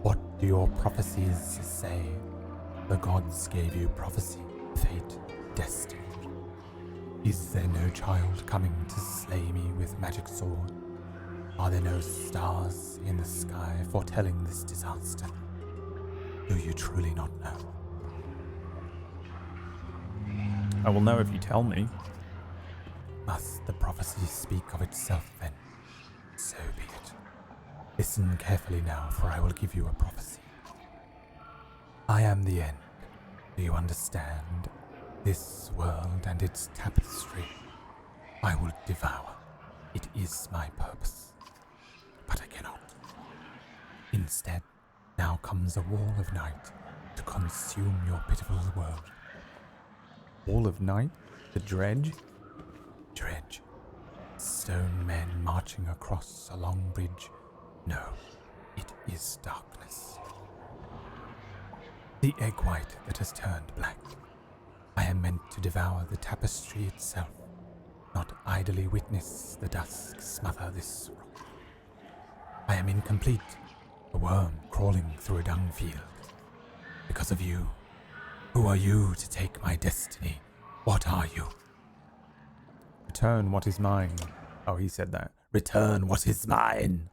Speaker 6: What do your prophecies say? The gods gave you prophecy, fate, destiny. Is there no child coming to slay me with magic sword? Are there no stars in the sky foretelling this disaster? Do you truly not know?
Speaker 1: I will know if you tell me.
Speaker 6: Must the prophecy speak of itself then? So be it. Listen carefully now, for I will give you a prophecy. I am the end. Do you understand? This world and its tapestry, I will devour. It is my purpose. But I cannot. Instead, now comes a wall of night to consume your pitiful world.
Speaker 1: Wall of Night? The Dredge?
Speaker 6: Dredge. Stone men marching across a long bridge. No, it is darkness. The egg white that has turned black. I am meant to devour the tapestry itself, not idly witness the dusk smother this rock. I am incomplete, a worm crawling through a dung field. Because of you. Who are you to take my destiny? What are you?
Speaker 1: Return what is mine. Oh, he said that.
Speaker 6: Return what is mine.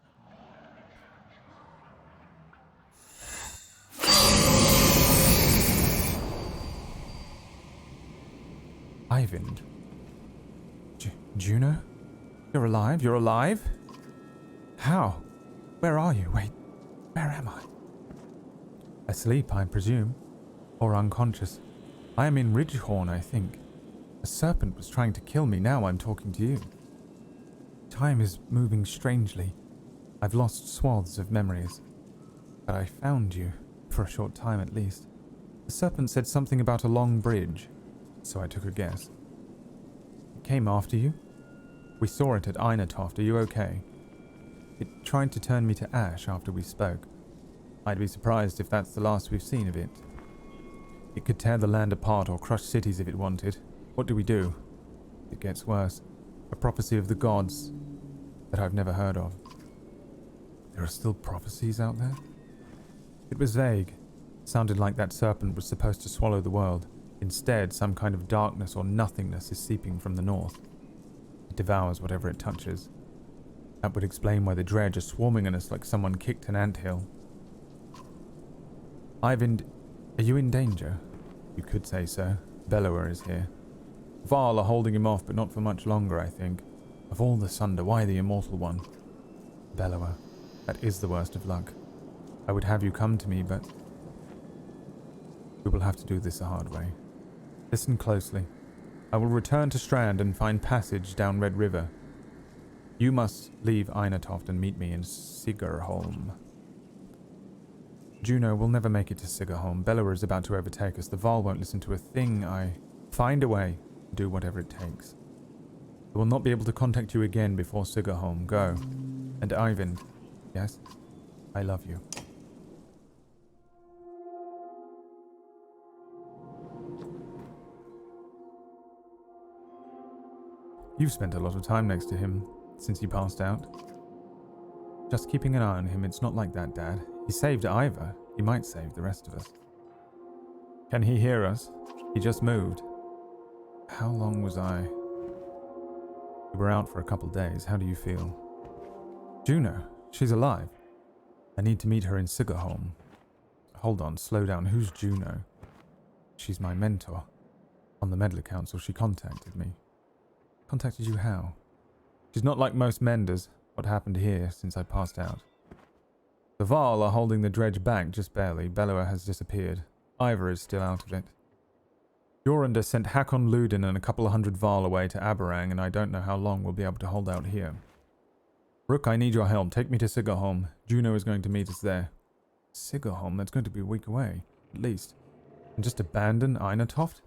Speaker 1: Ivind. Juno? You're alive? You're alive? How? Where are you? Wait, where am I? Asleep, I presume. Or unconscious. I am in Ridgehorn, I think. A serpent was trying to kill me. Now I'm talking to you. Time is moving strangely. I've lost swaths of memories. But I found you, for a short time at least. The serpent said something about a long bridge, so I took a guess. It came after you? We saw it at Einatoft. Are you okay? It tried to turn me to ash after we spoke. I'd be surprised if that's the last we've seen of it. It could tear the land apart or crush cities if it wanted. What do we do? It gets worse. A prophecy of the gods that I've never heard of. There are still prophecies out there? It was vague. Sounded like that serpent was supposed to swallow the world. Instead, some kind of darkness or nothingness is seeping from the north. It devours whatever it touches. That would explain why the dredge are swarming on us like someone kicked an anthill. Ivind, are you in danger? You could say so. Bellower is here. Varl are holding him off, but not for much longer, I think. Of all the Sunder, why the immortal one? Bellower. That is the worst of luck. I would have you come to me, but we will have to do this the hard way. Listen closely. I will return to Strand and find passage down Red River. You must leave Einatoft and meet me in Sigerholm. Juno will never make it to Sigerholm. Bellower is about to overtake us. The Varl won't listen to a thing. Find a way. Do whatever it takes. I will not be able to contact you again before Sigerholm. Go. And Ivind. Yes? I love you. You've spent a lot of time next to him since he passed out. Just keeping an eye on him. It's not like that, Dad. He saved Ivor. He might save the rest of us. Can he hear us? He just moved. How long was I? We were out for a couple days. How do you feel? Juno. She's alive. I need to meet her in Sigerholm. Hold on, slow down. Who's Juno? She's my mentor. On the Meddler Council, she contacted me. Contacted you how? She's not like most menders. What happened here since I passed out? The Varl are holding the dredge back just barely. Bellower has disappeared. Ivor is still out of it. Jorunda sent Hakon Ludin and a couple of hundred Varl away to Aberrang, and I don't know how long we'll be able to hold out here. Rook, I need your help. Take me to Sigerholm. Juno is going to meet us there. Sigerholm? That's going to be a week away, at least. And just abandon Einatoft?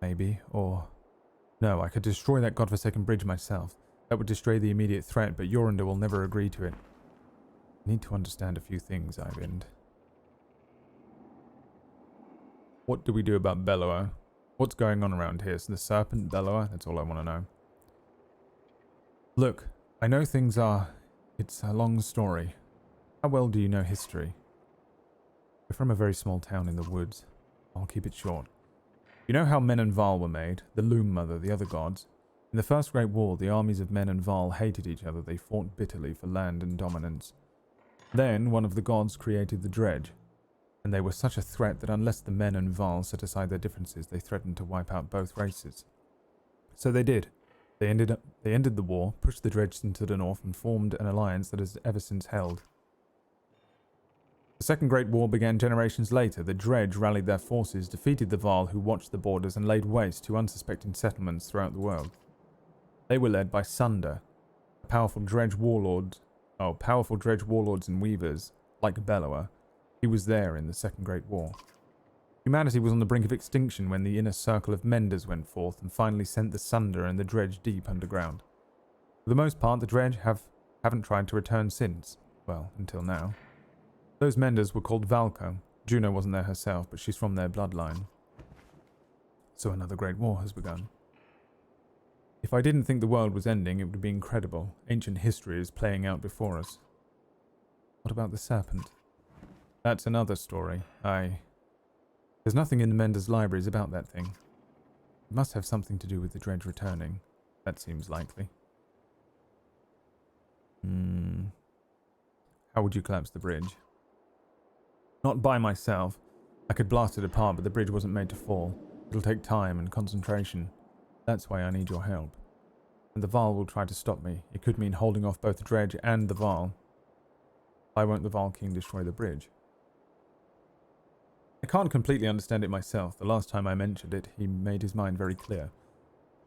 Speaker 1: Maybe, or... No, I could destroy that godforsaken bridge myself. That would destroy the immediate threat, but Jorunda will never agree to it. I need to understand a few things, Eyvind. What do we do about Bellower? What's going on around here? Is the serpent Bellower? That's all I want to know. Look, I know things are... It's a long story. How well do you know history? We're from a very small town in the woods. I'll keep it short. You know how Men and Varl were made? The Loom Mother, the other gods? In the First Great War, the armies of Men and Varl hated each other. They fought bitterly for land and dominance. Then, one of the gods created the Dredge. And they were such a threat that unless the Men and Varl set aside their differences, they threatened to wipe out both races. So they did. They ended the war, pushed the Dredge into the north, and formed an alliance that has ever since held. The Second Great War began generations later. The Dredge rallied their forces, defeated the Varl who watched the borders, and laid waste to unsuspecting settlements throughout the world. They were led by Sunder, powerful Dredge warlords and weavers, like Bellower. He was there in the Second Great War. Humanity was on the brink of extinction when the inner circle of Menders went forth and finally sent the Sunder and the Dredge deep underground. For the most part, the Dredge haven't tried to return since. Well, until now. Those Menders were called Valko. Juno wasn't there herself, but she's from their bloodline. So another great war has begun. If I didn't think the world was ending, it would be incredible. Ancient history is playing out before us. What about the serpent? That's another story. There's nothing in the Menders' libraries about that thing. It must have something to do with the Dredge returning. That seems likely. How would you collapse the bridge? Not by myself. I could blast it apart, but the bridge wasn't made to fall. It'll take time and concentration. That's why I need your help. And the Varl will try to stop me. It could mean holding off both the Dredge and the Varl. Why won't the Varl King destroy the bridge? I can't completely understand it myself. The last time I mentioned it, he made his mind very clear.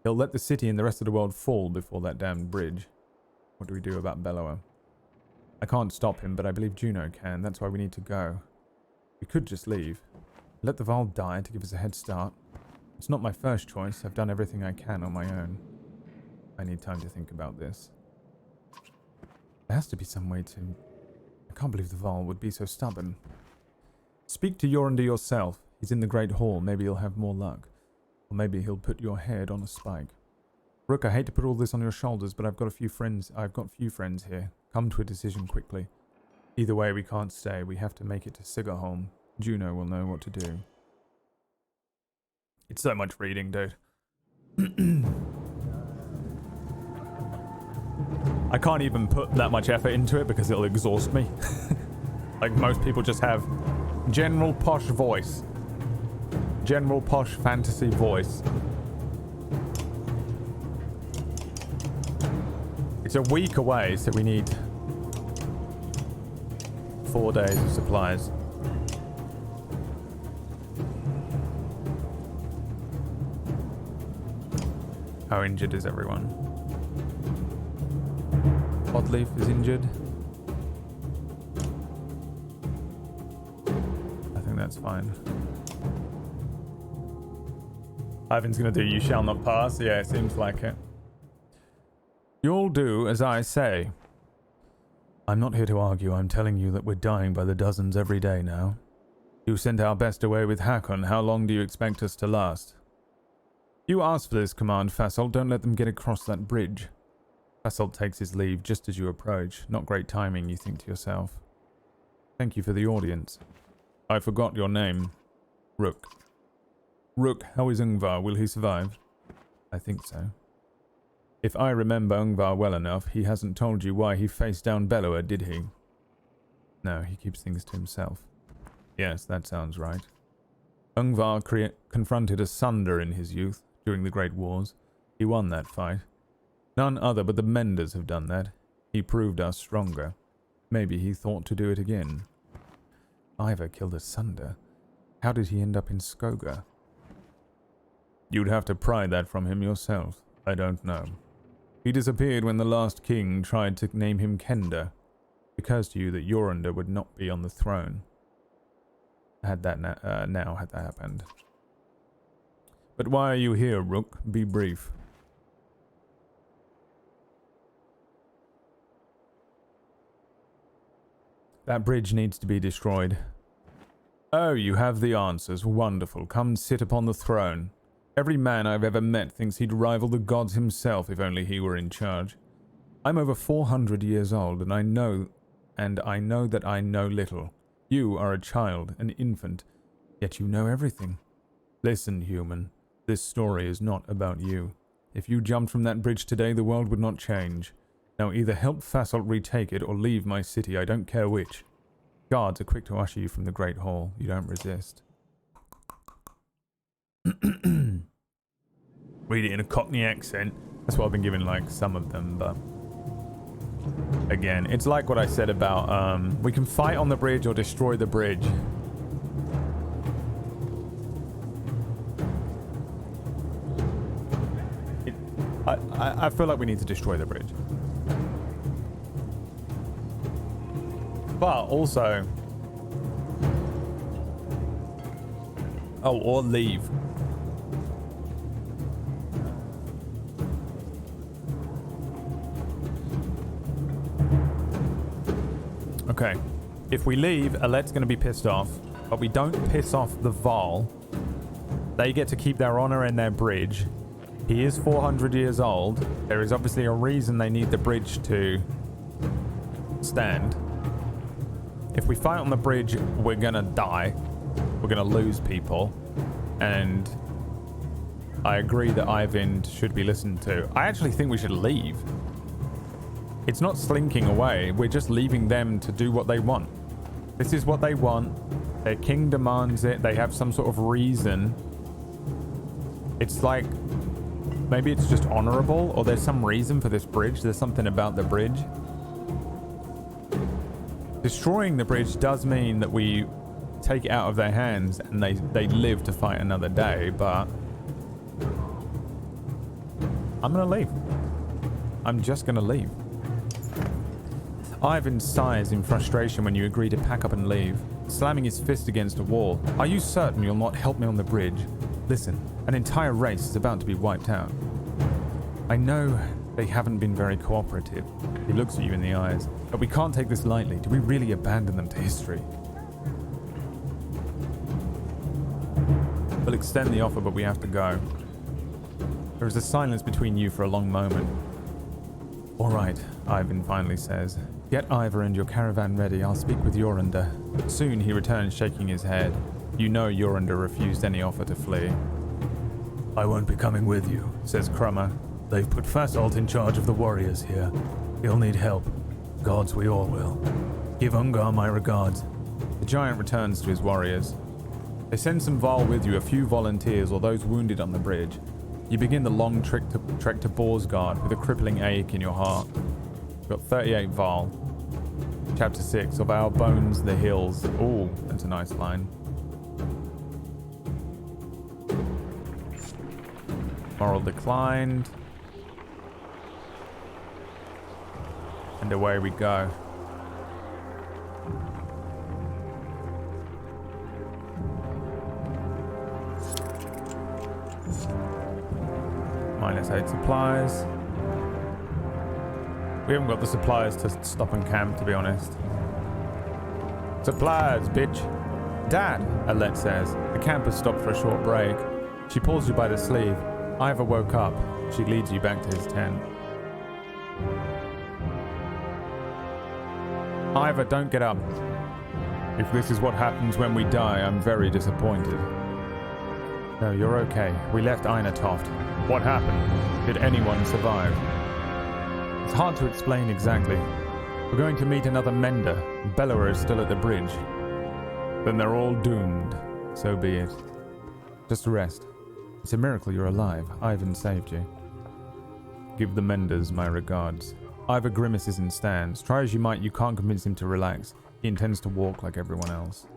Speaker 1: He'll let the city and the rest of the world fall before that damned bridge. What do we do about Bellower? I can't stop him, but I believe Juno can. That's why we need to go. We could just leave. Let the Varl die to give us a head start. It's not my first choice. I've done everything I can on my own. I need time to think about this. There has to be some way to... I can't believe the Varl would be so stubborn. Speak to Jorunda yourself. He's in the Great Hall. Maybe you'll have more luck. Or maybe he'll put your head on a spike. Rook, I hate to put all this on your shoulders, but I've got few friends here. Come to a decision quickly. Either way, we can't stay. We have to make it to Sigerholm. Juno will know what to do. It's so much reading, dude. I can't even put that much effort into it because it'll exhaust me. Like most people just have general posh voice. General posh fantasy voice. It's a week away, so we need 4 days of supplies. How injured is everyone? Oddleaf is injured. I think that's fine. Ivan's gonna do You Shall Not Pass. Yeah, it seems like it. You'll do as I say. I'm not here to argue. I'm telling you that we're dying by the dozens every day now. You sent our best away with Hakon. How long do you expect us to last? You asked for this command, Fasolt. Don't let them get across that bridge. Fasolt takes his leave just as you approach. Not great timing, you think to yourself. Thank you for the audience. I forgot your name. Rook. Rook, how is Ungvar? Will he survive? I think so. If I remember Ungvar well enough, he hasn't told you why he faced down Bellower, did he? No, he keeps things to himself. Yes, that sounds right. Ungvar confronted a Sunder in his youth, during the Great Wars. He won that fight. None other but the Menders have done that. He proved us stronger. Maybe he thought to do it again. Ivar killed a Sunder. How did he end up in Skoga?
Speaker 6: You'd have to pry that from him yourself. I don't know. He disappeared when the last king tried to name him Kenda. It occurs to you that Yorander would not be on the throne had that happened. But why are you here, Rook? Be brief. That bridge needs to be destroyed. Oh, you have the answers. Wonderful. Come and sit upon the throne. Every man I've ever met thinks he'd rival the gods himself if only he were in charge. I'm over 400 years old, and I know that I know little. You are a child, an infant, yet you know everything. Listen, human, this story is not about you. If you jumped from that bridge today, the world would not change. Now either help Fasalt retake it or leave my city, I don't care which. Guards are quick to usher you from the Great Hall. You don't resist. Read it in a Cockney accent. That's what I've been giving, like, some of them, but... Again, it's like what I said about, we can fight on the bridge or destroy the bridge. I feel like we need to destroy the bridge. But also... Oh, or leave. Okay. If we leave, Alet's going to be pissed off. But we don't piss off the Val. They get to keep their honor and their bridge. He is 400 years old. There is obviously a reason they need the bridge to stand. If we fight on the bridge, we're going to die. We're going to lose people. And I agree that Ivan should be listened to. I actually think we should leave. It's not slinking away. We're just leaving them to do what they want. This is what they want. Their king demands it. They have some sort of reason. It's like... Maybe it's just honorable, or there's some reason for this bridge. There's something about the bridge. Destroying the bridge does mean that we take it out of their hands and they live to fight another day, but... I'm gonna leave. I'm just gonna leave. Ivan sighs in frustration when you agree to pack up and leave, slamming his fist against a wall. Are you certain you'll not help me on the bridge? Listen, an entire race is about to be wiped out. I know they haven't been very cooperative. He looks at you in the eyes. But we can't take this lightly. Do we really abandon them to history? We'll extend the offer, but we have to go. There is a silence between you for a long moment. All right, Ivan finally says. Get Ivor and your caravan ready. I'll speak with Yorander. Soon he returns, shaking his head. You know Yorander refused any offer to flee. I won't be coming with you, says Crummer. They've put Fasalt in charge of the warriors here. He'll need help. Gods, we all will. Give Ungar my regards. The giant returns to his warriors. They send some Val with you, a few volunteers or those wounded on the bridge. You begin the long trek to Borsgard with a crippling ache in your heart. You've got 38 Val. Chapter 6, of our bones, the hills. Ooh, that's a nice line. Moral declined. And away we go. -8 supplies. We haven't got the supplies to stop and camp, to be honest. Supplies, bitch. Dad, Alette says. The camp has stopped for a short break. She pulls you by the sleeve. Ivor woke up. She leads you back to his tent. Ivor, don't get up. If this is what happens when we die, I'm very disappointed. No, you're okay. We left Einatoft. What happened? Did anyone survive? It's hard to explain exactly. We're going to meet another Mender. Bellower is still at the bridge. Then they're all doomed. So be it. Just rest. It's a miracle you're alive. Ivan saved you. Give the Menders my regards. Ivor grimaces and stands. Try as you might, you can't convince him to relax. He intends to walk like everyone else.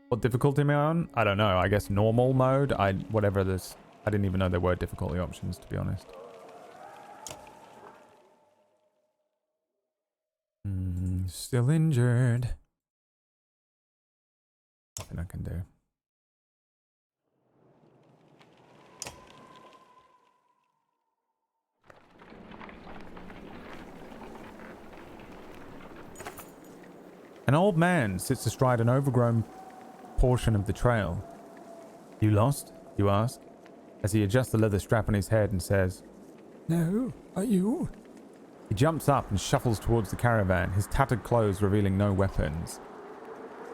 Speaker 1: What difficulty am I on? I don't know. I guess normal mode. Whatever this. I didn't even know there were difficulty options, to be honest. Still injured. Nothing I can do. An old man sits astride an overgrown portion of the trail. You lost? You ask, as he adjusts the leather strap on his head and says,
Speaker 6: No, are you?
Speaker 1: He jumps up and shuffles towards the caravan, his tattered clothes revealing no weapons.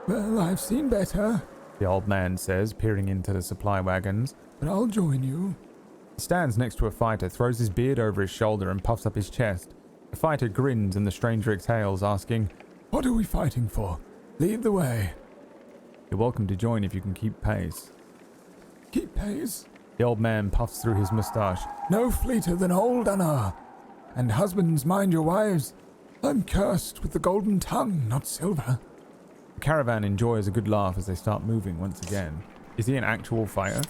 Speaker 6: Well, I've seen better,
Speaker 1: The old man says, peering into the supply wagons.
Speaker 6: but I'll join you.
Speaker 1: He stands next to a fighter, throws his beard over his shoulder and puffs up his chest. The fighter grins and the stranger exhales, asking,
Speaker 6: What are we fighting for? Lead the way.
Speaker 1: You're welcome to join if you can keep pace.
Speaker 6: Keep pace.
Speaker 1: The old man puffs through his moustache.
Speaker 6: No fleeter than old Anna. And husbands, mind your wives. I'm cursed with the golden tongue, not silver.
Speaker 1: The caravan enjoys a good laugh as they start moving once again. Is he an actual fighter?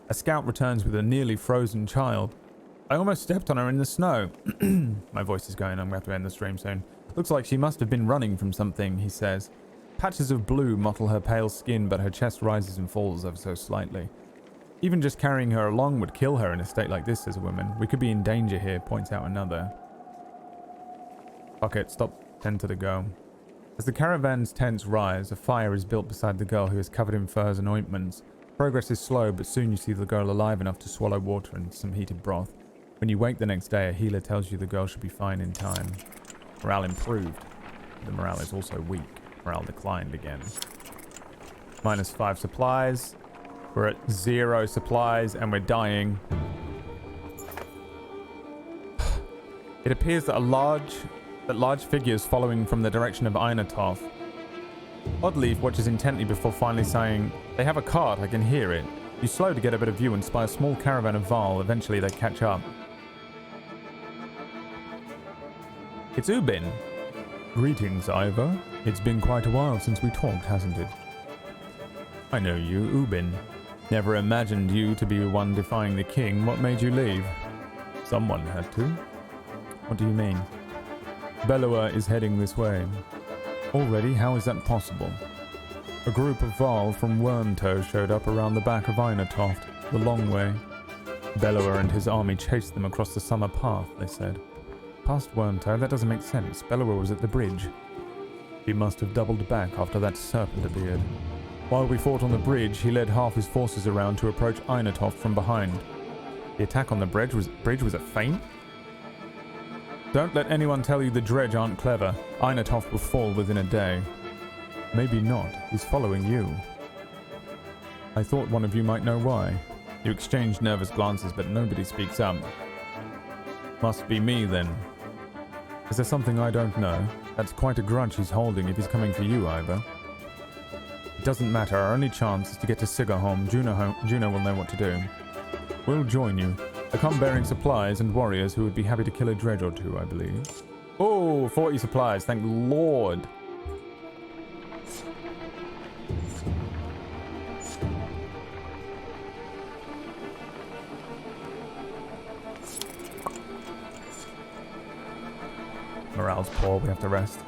Speaker 1: A scout returns with a nearly frozen child. I almost stepped on her in the snow. My voice is going, I'm going to have to end the stream soon. Looks like she must have been running from something, he says. Patches of blue mottle her pale skin, but her chest rises and falls ever so slightly. Even just carrying her along would kill her in a state like this, says a woman. We could be in danger here, points out another. Fuck it, stop, tend to the girl. As the caravan's tents rise, a fire is built beside the girl who is covered in furs and ointments. Progress is slow, but soon you see the girl alive enough to swallow water and some heated broth. When you wake the next day, a healer tells you the girl should be fine in time. Morale improved. The morale is also weak. Morale declined again. -5 supplies. We're at 0 supplies and we're dying. It appears that large figures following from the direction of Einatov. Oddleaf watches intently before finally saying, They have a cart, I can hear it. You slow to get a better view and spy a small caravan of Val. Eventually they catch up. It's Ubin. Greetings, Ivor. It's been quite a while since we talked, hasn't it? I know you, Ubin. Never imagined you to be one defying the king. What made you leave? Someone had to. What do you mean? Bellower is heading this way. Already? How is that possible? A group of Val from Wormtoe showed up around the back of Einatoft, the long way. Bellower and his army chased them across the summer path, they said. Past Wormtoe? That doesn't make sense. Bellower was at the bridge. He must have doubled back after that serpent appeared. While we fought on the bridge, he led half his forces around to approach Einatoft from behind. The attack on the bridge was a feint? Don't let anyone tell you the dredge aren't clever. Einatoft will fall within a day. Maybe not. He's following you. I thought one of you might know why. You exchanged nervous glances, but nobody speaks up. Must be me, then. Is there something I don't know? That's quite a grudge he's holding if he's coming for you, Ivor. It doesn't matter. Our only chance is to get to Sigarholm. Juno will know what to do. We'll join you. I come bearing supplies and warriors who would be happy to kill a dredge or two, I believe. Oh, 40 supplies. Thank Lord. Morale's poor. We have to rest.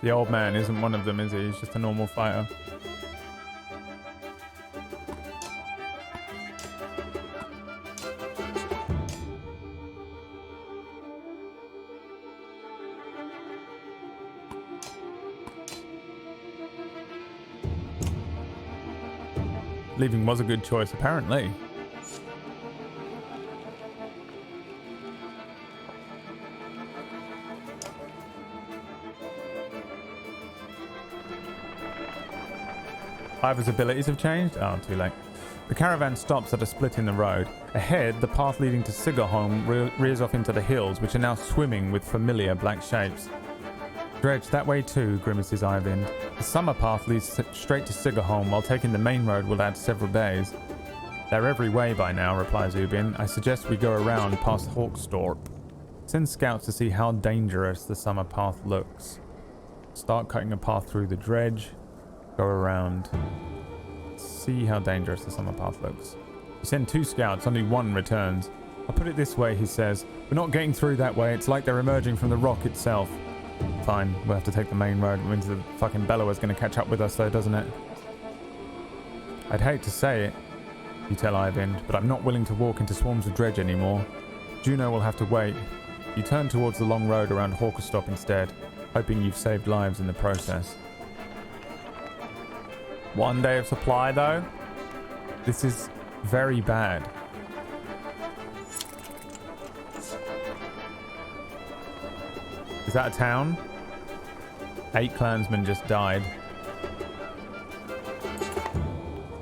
Speaker 1: The old man isn't one of them, is he? He's just a normal fighter. Leaving was a good choice, apparently. Ivor's abilities have changed? Oh, too late. The caravan stops at a split in the road. Ahead, the path leading to Sigerholm rears off into the hills, which are now swimming with familiar black shapes. Dredge, that way too, grimaces Eivind. The summer path leads straight to Sigerholm, while taking the main road will add several bays. They're every way by now, replies Ubin. I suggest we go around past Hawkstorp. Send scouts to see how dangerous the summer path looks. Start cutting a path through the dredge. Go around. See how dangerous the summer path looks. You send 2 scouts, only 1 returns. I'll put it this way, he says. We're not getting through that way. It's like they're emerging from the rock itself. Fine, we'll have to take the main road. It means the fucking Bellower's going to catch up with us though, doesn't it? I'd hate to say it, you tell Eivind, but I'm not willing to walk into swarms of dredge anymore. Juno will have to wait. You turn towards the long road around Hawkerstop instead, hoping you've saved lives in the process. 1 day of supply though? This is very bad. Is that a town? 8 clansmen just died.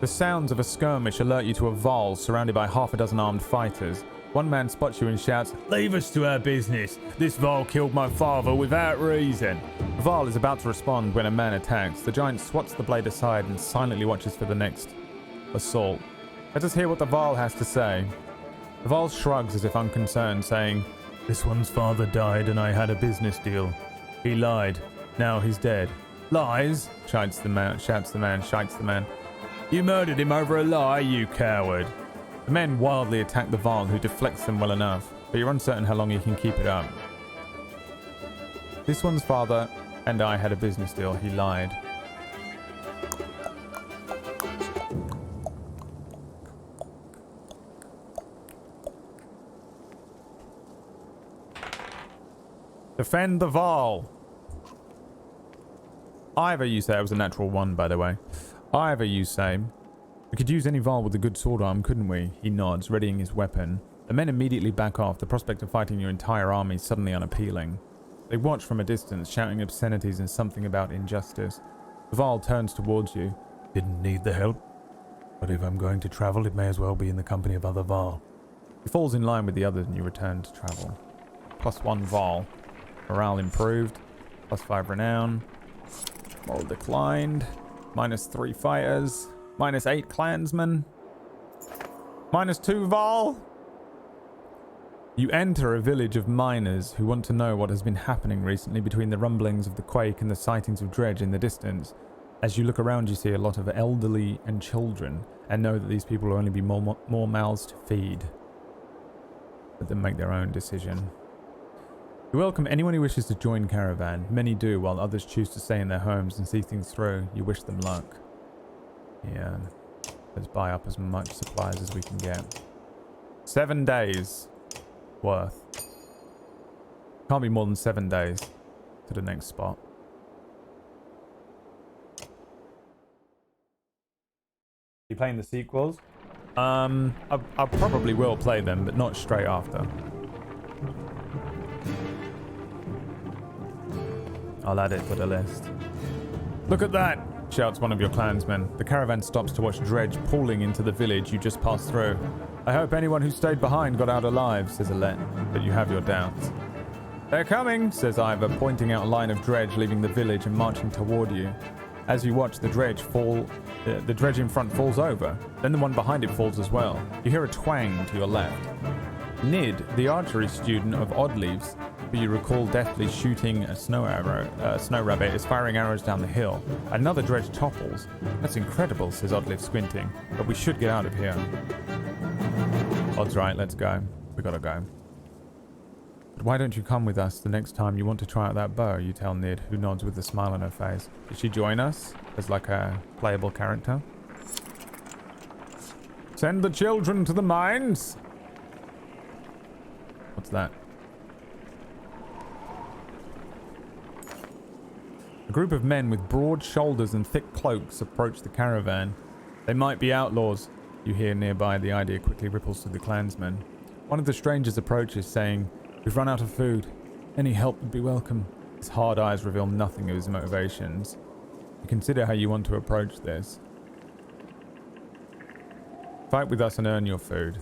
Speaker 1: The sounds of a skirmish alert you to a Varl surrounded by half a dozen armed fighters. One man spots you and shouts, "Leave us to our business. This Varl killed my father without reason." Varl is about to respond when a man attacks. The giant swats the blade aside and silently watches for the next assault. Let us hear what the Varl has to say. The Varl shrugs as if unconcerned, saying, "This one's father died and I had a business deal. He lied. Now he's dead." "Lies?" shouts the man. "You murdered him over a lie, you coward." The men wildly attack the Varl, who deflects them well enough, but you're uncertain how long he can keep it up. "This one's father and I had a business deal. He lied." Defend the Varl. Ivor, you say. It was a natural 1, by the way. Ivor, you say. We could use any Varl with a good sword arm, couldn't we? He nods, readying his weapon. The men immediately back off, the prospect of fighting your entire army suddenly unappealing. They watch from a distance, shouting obscenities and something about injustice. The Varl turns towards you. "Didn't need the help. But if I'm going to travel, it may as well be in the company of other Varl." He falls in line with the others and you return to travel. +1 Varl. Morale improved. +5 renown. Moral declined. -3 fighters. -8 clansmen. -2 Varl. You enter a village of miners who want to know what has been happening recently between the rumblings of the quake and the sightings of dredge in the distance. As you look around, you see a lot of elderly and children, and know that these people will only be more mouths to feed. Let them make their own decision. You welcome anyone who wishes to join Caravan. Many do, while others choose to stay in their homes and see things through. You wish them luck. Yeah. Let's buy up as much supplies as we can get. 7 days worth. Can't be more than 7 days to the next spot. You playing the sequels? I probably will play them, but not straight after. I'll add it to the list. "Look at that!" shouts one of your clansmen. The caravan stops to watch dredge pooling into the village you just passed through. "I hope anyone who stayed behind got out alive," says Alette, but you have your doubts. "They're coming," says Ivor, pointing out a line of dredge leaving the village and marching toward you. As you watch the dredge fall, the dredge in front falls over. Then the one behind it falls as well. You hear a twang to your left. Nid, the archery student of Oddleaves, who you recall deftly shooting a snow rabbit, is firing arrows down the hill. Another dredge topples. "That's incredible," says Oddleaf, squinting. "But we should get out of here." Odd's right, let's go. We gotta go. "But why don't you come with us the next time you want to try out that bow?" you tell Nid, who nods with a smile on her face. Did she join us as like a playable character? "Send the children to the mines." What's that? A group of men with broad shoulders and thick cloaks approach the caravan. "They might be outlaws," you hear nearby. The idea quickly ripples to the clansmen. One of the strangers approaches, saying, "We've run out of food. Any help would be welcome." His hard eyes reveal nothing of his motivations. You consider how you want to approach this. Fight with us and earn your food.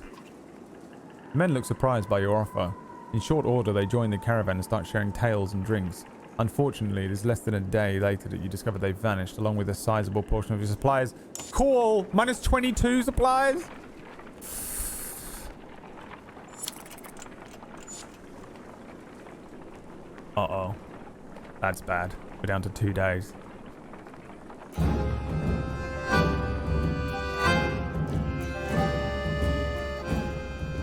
Speaker 1: The men look surprised by your offer. In short order, they join the caravan and start sharing tales and drinks. Unfortunately, it is less than a day later that you discover they've vanished, along with a sizable portion of your supplies. Cool! Minus 22 supplies? Uh-oh. That's bad. We're down to 2 days.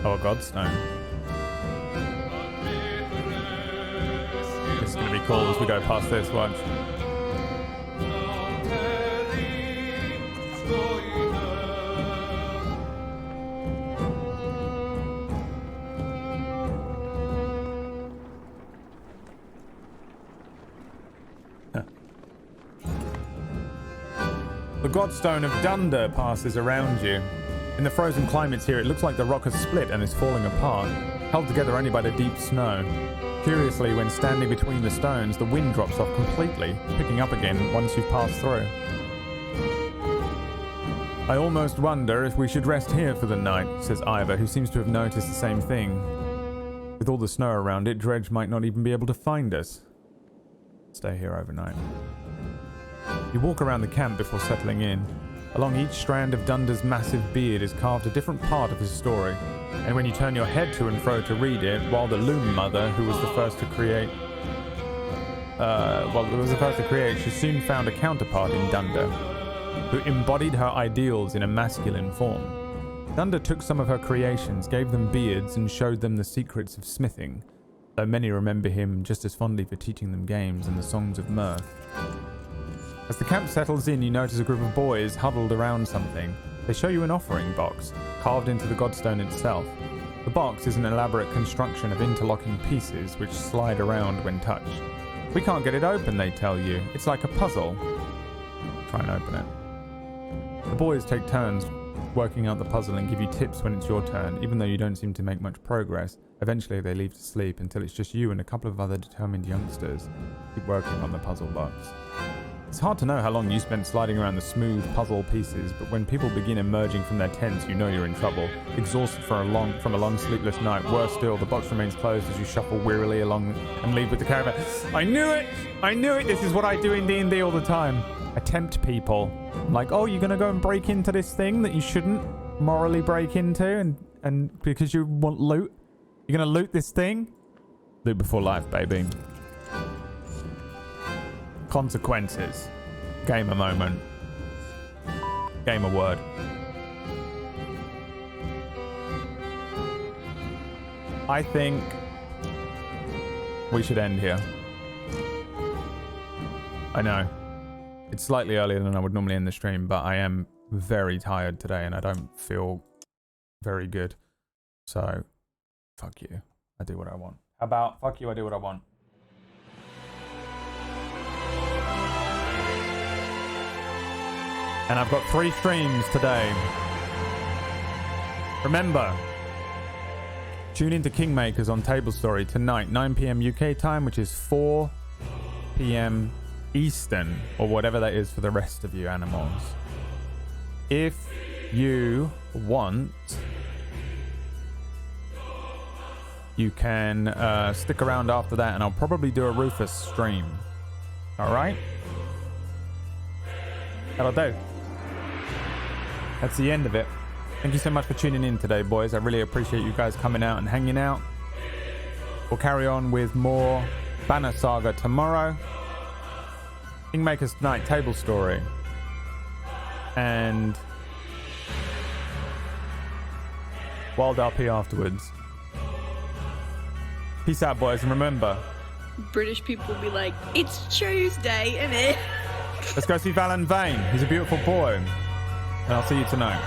Speaker 1: Oh, a godstone. This is going to be cool as we go past this. Watch. The Godstone of Dunder passes around you. In the frozen climates here, it looks like the rock has split and is falling apart, held together only by the deep snow. Curiously, when standing between the stones, the wind drops off completely, picking up again once you've passed through. I almost wonder if we should rest here for the night, says Ivor, who seems to have noticed the same thing. With all the snow around it, Dredge might not even be able to find us. Stay here overnight. You walk around the camp before settling in. Along each strand of Dunder's massive beard is carved a different part of his story, and when you turn your head to and fro to read it, while the Loom Mother, who was the first to create, she soon found a counterpart in Dunder, who embodied her ideals in a masculine form. Dunder took some of her creations, gave them beards, and showed them the secrets of smithing, though many remember him just as fondly for teaching them games and the songs of mirth. As the camp settles in, you notice a group of boys huddled around something. They show you an offering box, carved into the godstone itself. The box is an elaborate construction of interlocking pieces which slide around when touched. We can't get it open, they tell you. It's like a puzzle. Try and open it. The boys take turns working out the puzzle and give you tips when it's your turn, even though you don't seem to make much progress. Eventually they leave to sleep until it's just you and a couple of other determined youngsters keep working on the puzzle box. It's hard to know how long you spent sliding around the smooth puzzle pieces, but when people begin emerging from their tents, you know you're in trouble. Exhausted from a long sleepless night. Worse still, the box remains closed as you shuffle wearily along and leave with the caravan. I knew it! I knew it! This is what I do in D&D all the time. I tempt people. I'm like, oh, you're going to go and break into this thing that you shouldn't morally break into, and because you want loot? You're going to loot this thing? Loot before life, baby. Consequences. Gamer moment. Gamer word. I think we should end here. I know. It's slightly earlier than I would normally end the stream, but I am very tired today and I don't feel very good. So, fuck you. I do what I want. How about, fuck you, I do what I want. And I've got 3 streams today. Remember, tune into Kingmakers on Table Story tonight, 9 p.m. UK time, which is 4 p.m. Eastern, or whatever that is for the rest of you animals. If you want, you can stick around after that, and I'll probably do a Rufus stream. Alright? That'll do. That's the end of it. Thank you so much for tuning in today, boys. I really appreciate you guys coming out and hanging out. We'll carry on with more Banner Saga tomorrow. Kingmakers tonight, Table Story. And Wild RP afterwards. Peace out, boys, and remember,
Speaker 2: British people be like, it's Tuesday, innit?
Speaker 1: let's go see Valan Vane. He's a beautiful boy. And I'll see you tonight.